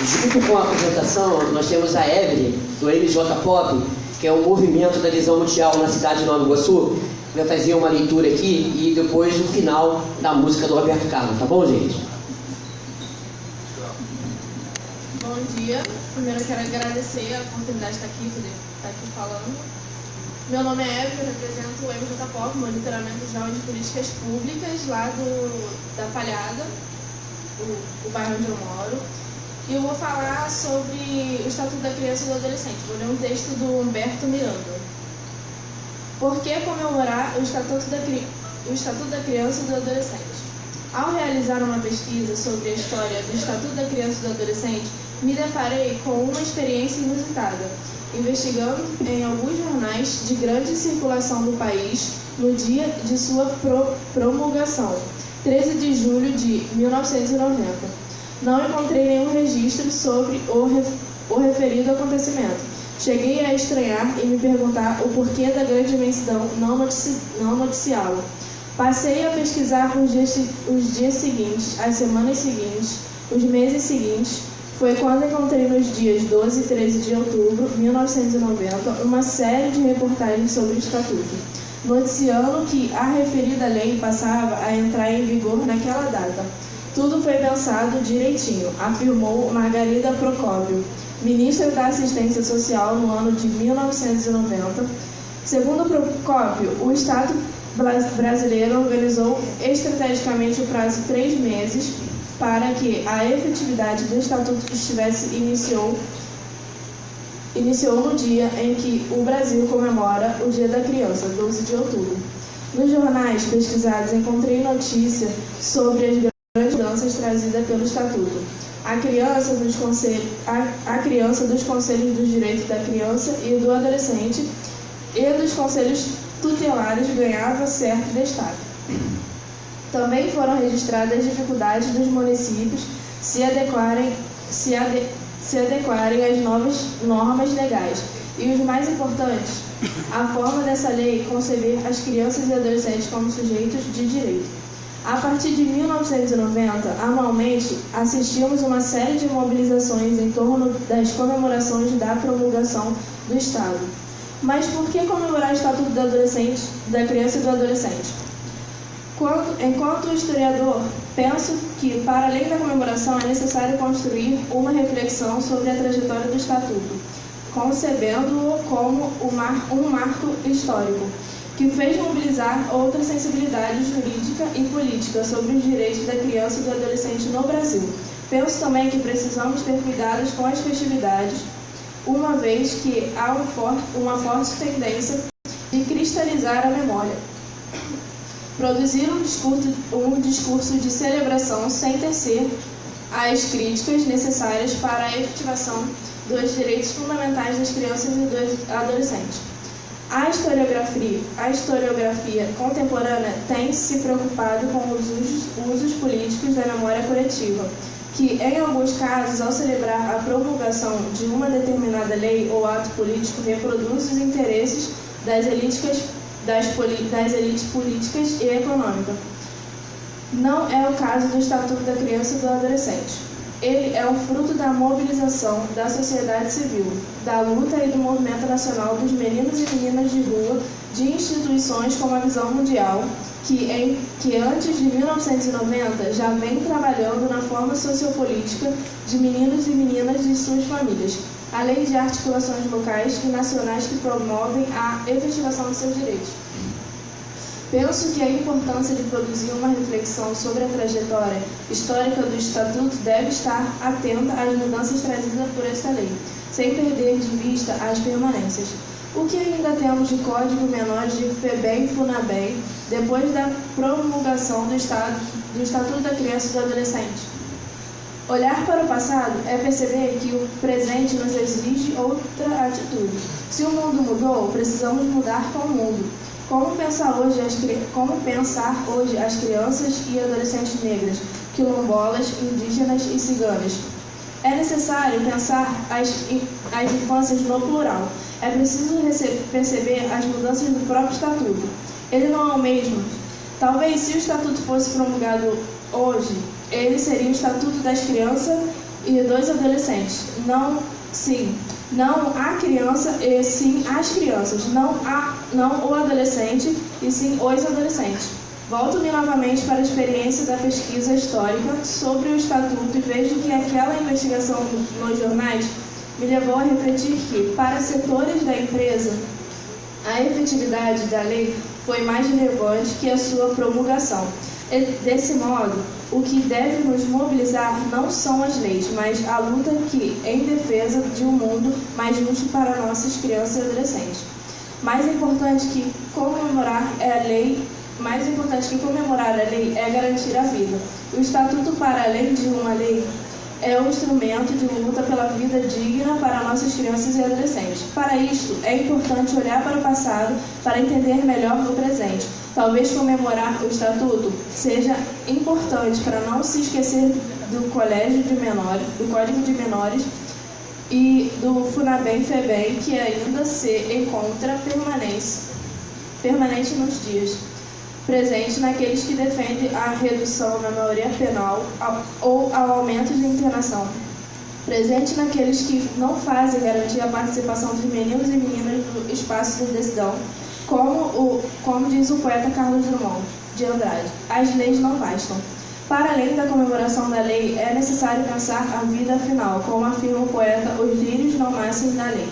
Junto com a apresentação, nós temos a Evelyn, do MJ Pop, que é um movimento da visão mundial na cidade de Nova Iguaçu. Vai fazer uma leitura aqui e depois o final da música do Roberto Carlos, tá bom, gente? Bom dia. Primeiro eu quero agradecer a oportunidade de estar aqui falando. Meu nome é Evelyn, eu represento o MJ Pop, Monitoramento Geral de Políticas Públicas, lá da Palhada, o bairro onde eu moro. E eu vou falar sobre o Estatuto da Criança e do Adolescente. Vou ler um texto do Humberto Miranda. Por que comemorar o Estatuto da Criança e do Adolescente? Ao realizar uma pesquisa sobre a história do Estatuto da Criança e do Adolescente, me deparei com uma experiência inusitada, investigando em alguns jornais de grande circulação do país no dia de sua promulgação, 13 de julho de 1990. Não encontrei nenhum registro sobre o referido acontecimento. Cheguei a estranhar e me perguntar o porquê da grande imensidão não noticiá-lo. Passei a pesquisar os dias seguintes, as semanas seguintes, os meses seguintes. Foi quando encontrei nos dias 12 e 13 de outubro de 1990 uma série de reportagens sobre o Estatuto, noticiando que a referida lei passava a entrar em vigor naquela data. Tudo foi pensado direitinho, afirmou Margarida Procópio, ministra da Assistência Social no ano de 1990. Segundo Procópio, o Estado brasileiro organizou estrategicamente o prazo de 3 meses para que a efetividade do Estatuto iniciou no dia em que o Brasil comemora o Dia da Criança, 12 de outubro. Nos jornais pesquisados encontrei notícia sobre as grandes mudanças trazidas pelo Estatuto. A criança dos Conselhos dos Direitos da Criança e do Adolescente e dos Conselhos Tutelares ganhava certo destaque. Também foram registradas dificuldades dos municípios se adequarem às novas normas legais. E os mais importantes, a forma dessa lei conceber as crianças e adolescentes como sujeitos de direito. A partir de 1990, anualmente, assistimos uma série de mobilizações em torno das comemorações da promulgação do Estado. Mas por que comemorar o Estatuto da Criança e do Adolescente? Enquanto historiador, penso que, para além da comemoração, é necessário construir uma reflexão sobre a trajetória do Estatuto, concebendo-o como um marco histórico, que fez mobilizar outras sensibilidades jurídica e política sobre os direitos da criança e do adolescente no Brasil. Penso também que precisamos ter cuidados com as festividades, uma vez que há uma forte tendência de cristalizar a memória. Produzir um discurso de celebração sem tecer as críticas necessárias para a efetivação dos direitos fundamentais das crianças e dos adolescentes. A historiografia contemporânea tem se preocupado com os usos políticos da memória coletiva, que, em alguns casos, ao celebrar a promulgação de uma determinada lei ou ato político, reproduz os interesses das elites políticas e econômicas. Não é o caso do Estatuto da Criança e do Adolescente. Ele é um fruto da mobilização da sociedade civil, da luta e do movimento nacional dos meninos e meninas de rua, de instituições como a Visão Mundial, que antes de 1990 já vem trabalhando na forma sociopolítica de meninos e meninas de suas famílias, além de articulações locais e nacionais que promovem a efetivação de seus direitos. Penso que a importância de produzir uma reflexão sobre a trajetória histórica do Estatuto deve estar atenta às mudanças trazidas por esta lei, sem perder de vista as permanências. O que ainda temos de Código Menor de FEBEM e FUNABEM depois da promulgação do Estatuto da Criança e do Adolescente? Olhar para o passado é perceber que o presente nos exige outra atitude. Se o mundo mudou, precisamos mudar com o mundo. Como pensar hoje as crianças e adolescentes negras, quilombolas, indígenas e ciganas? É necessário pensar as infâncias no plural. É preciso perceber as mudanças do próprio Estatuto. Ele não é o mesmo. Talvez, se o Estatuto fosse promulgado hoje, ele seria o Estatuto das Crianças e dos adolescentes. Não a criança e sim as crianças. Não o adolescente e sim os adolescentes. Volto-me novamente para a experiência da pesquisa histórica sobre o Estatuto e vejo que aquela investigação nos jornais me levou a refletir que, para setores da empresa, a efetividade da lei foi mais relevante que a sua promulgação. E, desse modo, o que deve nos mobilizar não são as leis, mas a luta em defesa de um mundo mais justo para nossas crianças e adolescentes. Mais importante que comemorar a lei é garantir a vida. O Estatuto, para além de uma lei, é um instrumento de luta pela vida digna para nossas crianças e adolescentes. Para isto, é importante olhar para o passado para entender melhor o presente. Talvez comemorar o Estatuto seja importante para não se esquecer do Código de Menores e do FUNABEM-FEBEM, que ainda se encontra permanente nos dias presente naqueles que defendem a redução na maioria penal ou ao aumento de internação. Presente naqueles que não fazem garantir a participação de meninos e meninas no espaço de decisão, como diz o poeta Carlos Drummond de Andrade. As leis não bastam. Para além da comemoração da lei, é necessário pensar a vida final, como afirma o poeta, os lírios não nascem da lei.